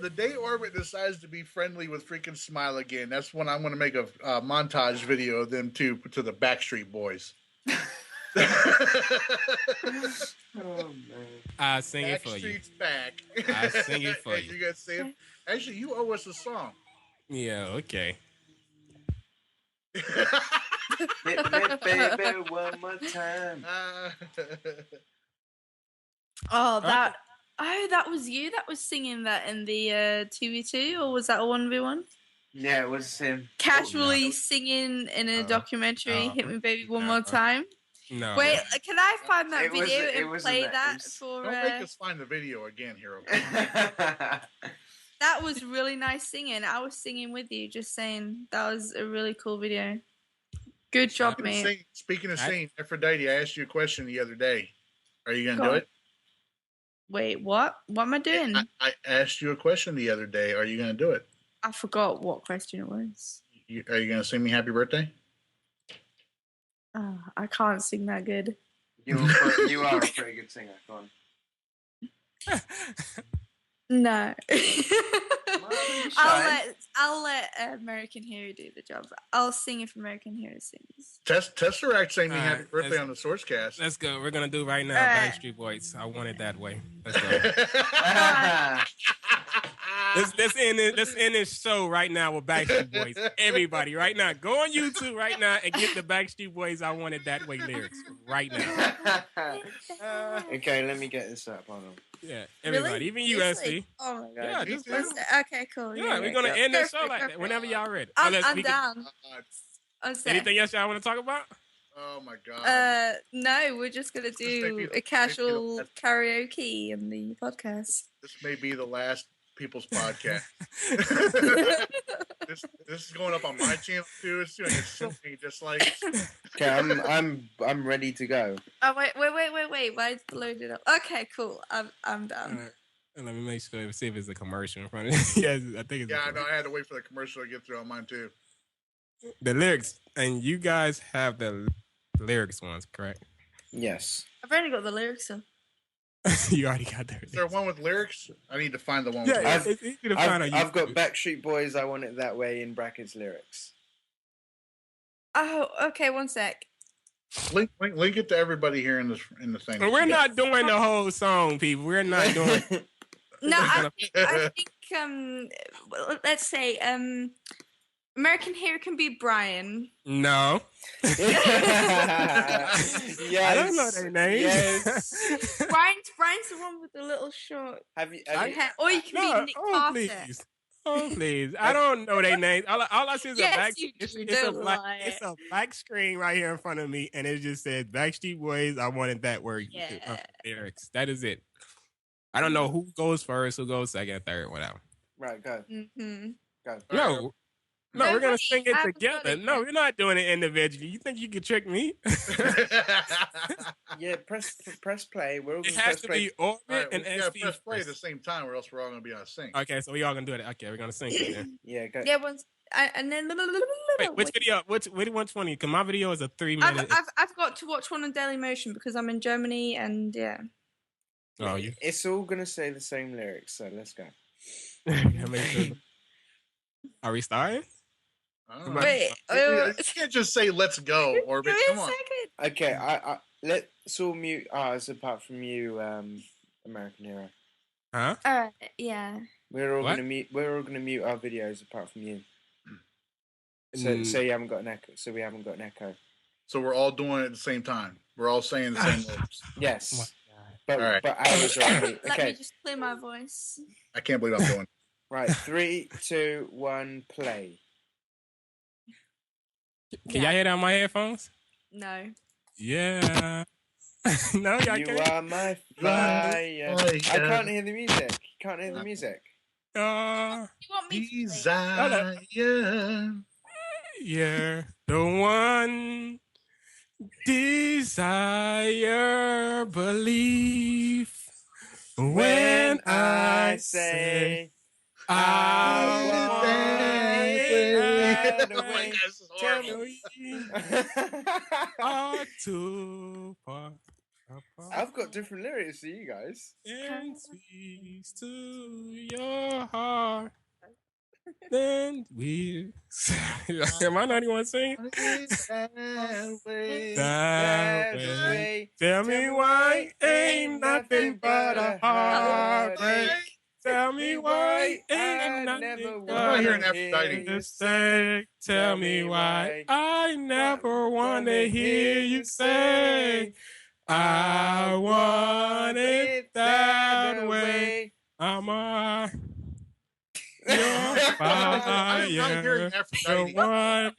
The day Orbit decides to be friendly with freaking Smile again. That's when I'm going to make a montage video of them to the Backstreet Boys. Oh man! I sing it for you. Backstreet's back. I sing it for you. You guys say it? Actually, you owe us a song. Yeah. Okay. Hit me, baby, one more time. That was you that was singing that in the 2v2, or was that a 1v1? Yeah, it was him. Casually singing in a documentary, Hit Me Baby One More Time. No. Wait, can I find that video and play that for... Don't make us find the video again, Hero. That was really nice singing. I was singing with you, just saying. That was a really cool video. Good job, mate. Speaking of singing, Aphrodite, I asked you a question the other day. Are you going to do it? Wait, what? What am I doing? I asked you a question the other day. Are you going to do it? I forgot what question it was. Are you going to sing me happy birthday? Oh, I can't sing that good. You are a pretty good singer. Go on. No. I'll let American Hero do the job. I'll sing if American Hero sings. Tesseract sang me happy birthday on the Sourcecast. Let's go. We're gonna do right now. Backstreet Boys. I want it that way. Let's go. Let's end this show right now with Backstreet Boys. Everybody, right now, go on YouTube right now and get the Backstreet Boys "I Want It That Way" lyrics right now. Okay, let me get this up. Hold on. Yeah, everybody, even you, SD. Oh my god. Yeah, just okay, cool. Yeah, we're gonna end this show like that whenever y'all ready. I'm down. Anything else y'all want to talk about? Oh my god. No, we're just gonna do a casual karaoke in the podcast. This may be the last People's Podcast. this is going up on my channel too. It's doing something just like. Okay, I'm ready to go. Oh wait! Why is it loaded up? Okay, cool. I'm done. And let me make sure see if it's a commercial in front of it. Yes, I think it's. Yeah, I know. I had to wait for the commercial to get through on mine too. The lyrics, and you guys have the lyrics ones, correct? Yes. I've already got the lyrics up. You already got there. Is there one with lyrics? I need to find the one. Yeah, with lyrics. it's easy to find. I've got Backstreet Boys. I Want It That Way in brackets lyrics. Oh, okay. One sec. Link it to everybody here in the thing. We're not doing the whole song, people. We're not doing. No, I think let's say American Hero can be Brian. No. Yes. I don't know their names. Yes. Brian's the one with the little short. Have you Or you can be Nick Carter. Please. Oh please! I don't know their names. All I see is Yes, it's a black screen right here in front of me, and it just says Backstreet Boys. I wanted that word. Yeah. Lyrics. That is it. I don't know who goes first, who goes second, third, whatever. Right, go. Mm-hmm. Go. No, we're gonna sing it I haven't together. got it No, yet. we're not doing it individually. You think you can trick me? Yeah, press play. We're all It gonna has press to play. be Orbit All right, and we gotta SP. press play at the same time, or else we're all gonna be on sync. Okay, so we all gonna do it. Okay, we're gonna sing it then. Yeah, go. Yeah, and then Wait, which video? Which one? Because my video is a 3 minute. I've got to watch one on Daily Motion because I'm in Germany and yeah. Oh, you. It's all gonna say the same lyrics, so let's go. Are we starting? Wait, you can't just say "Let's go," Orbit. Give me Come a on. second. Okay, I let's all mute ours apart from you, American Hero. Huh? Yeah. We're all What? gonna mute. We're all gonna mute our videos apart from you. So you haven't got an echo. So we haven't got an echo. So we're all doing it at the same time. We're all saying the same words. Yes. All right. But ours are on mute. Let Okay. me just clear my voice. I can't believe I'm doing it. Right. 3, 2, 1, play. Can y'all hear that on my headphones? No. Yeah. No, y'all You can't. are my fire. I can't hear the music. Can't hear the music. You want me to play? Desire. Yeah, the one desire belief when I say I want to part. I've got different lyrics to you guys. And speaks to your heart. Then we. Am I not even singing? That way. Tell me why ain't nothing but a heartbreak. Tell me why ain't nothing but a mistake. Tell me why I never want to hear you say I want it that way. I'm a your fire, the one.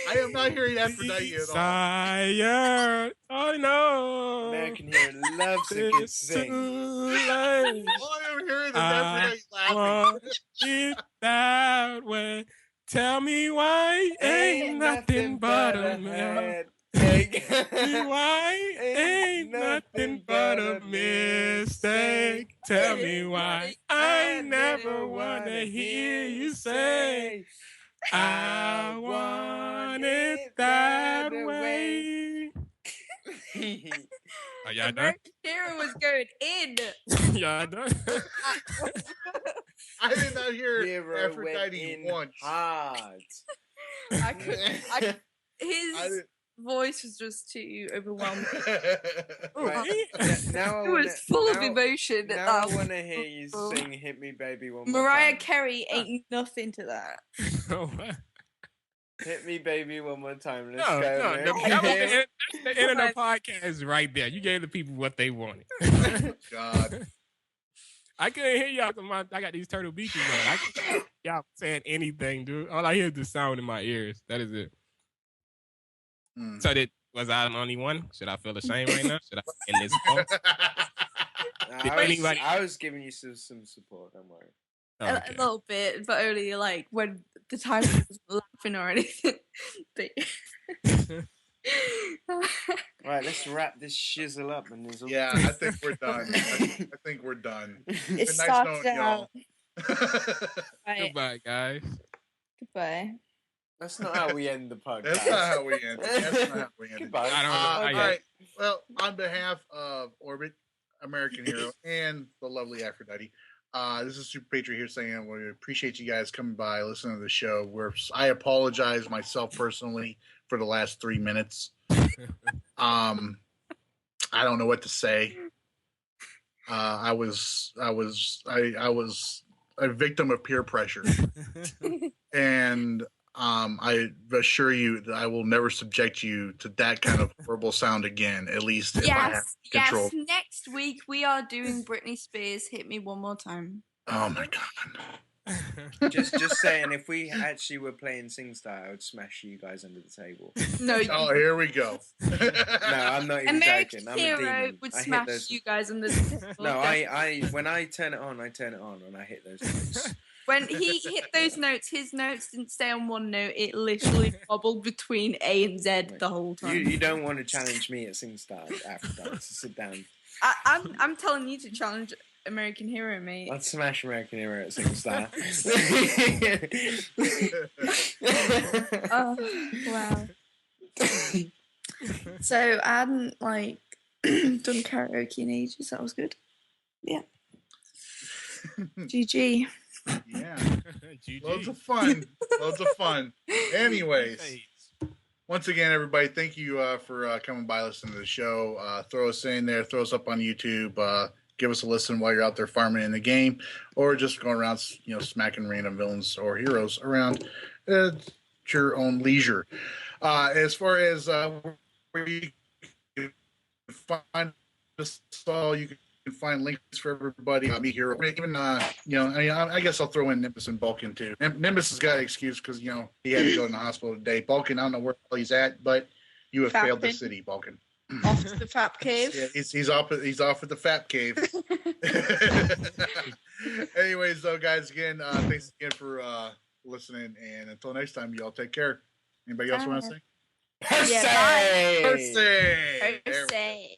I am not hearing Aphrodite at all. Desire. Oh no. American Hero loves a good sing. All I'm hearing is Aphrodite laughing. It that way. Tell me why ain't nothing but a man. Why ain't nothing but a mistake? Tell me why I never wanna hear you say I want it that way. Are y'all done? Hero was going in. Y'all done? I did not hear Hero Aphrodite went once. hard. His voice was just too overwhelming. Right. Now It was full of emotion. Now I want to hear you sing "Hit Me, Baby" one more Mariah time. Carey ain't nothing to that. Oh, what? Hit me, baby, one more time. Let's No, go. no, man. that was the end of the podcast right there. You gave the people what they wanted. God. I couldn't hear y'all. I got these Turtle Beaches on. I can't hear y'all saying anything, dude. All I hear is the sound in my ears. That is it. So was I the only one? Should I feel ashamed right now? Should I end this post? I was giving you some support. Don't worry. A little bit, but only like when the time was laughing or anything. But... Right, let's wrap this shizzle up. And yeah, I think we're done. I think we're done. It's nice started out. Goodbye, guys. Goodbye. That's not how we end the podcast. That's not how we end it. Goodbye. I don't know. All right. Well, on behalf of Orbit, American Hero, and the lovely Aphrodite, this is Superpatriot here saying we appreciate you guys coming by, listening to the show. I apologize myself personally for the last 3 minutes. I don't know what to say. I was a victim of peer pressure, and I assure you that I will never subject you to that kind of verbal sound again. At least if I have control. Yes. Next week we are doing Britney Spears' "Hit Me One More Time." Oh my god. just saying, if we actually were playing SingStar, I would smash you guys under the table. No. Oh, here we go. No, I'm not even American joking. I'm Hero a demon. would smash you guys under the table. No, I when I turn it on, and I hit those notes. When he hit those notes, his notes didn't stay on one note. It literally bobbled between A and Z the whole time. You don't want to challenge me at SingStar after that, so sit down. I'm telling you to challenge American Hero, mate. I'd smash American Hero at SingStar. Oh, wow. So I hadn't done karaoke in ages. That was good. Yeah. GG. Yeah. Loads of fun. Anyways, once again, everybody, thank you for coming by, listening to the show. Throw us in there, throw us up on YouTube. Give us a listen while you're out there farming in the game, or just going around, smacking random villains or heroes around at your own leisure. As far as where you can find us all, you can find links for everybody. Me here, even I guess I'll throw in Nimbus and Balkan too. Nimbus has got an excuse because he had to go in the hospital today. Balkan, I don't know where he's at, but you have failed the city, Balkan. Off to the Fap Cave. Yeah, he's off at the Fap Cave. Anyways, though, guys, again, thanks again for listening, and until next time, y'all take care. Anybody else want to say? Percy!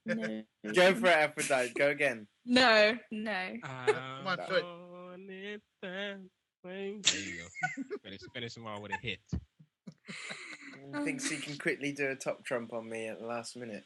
No. Go for it, Aphrodite. Go again. No. Come on, foot. There you go. Finish them all with a hit. Thinks he can quickly do a top trump on me at the last minute.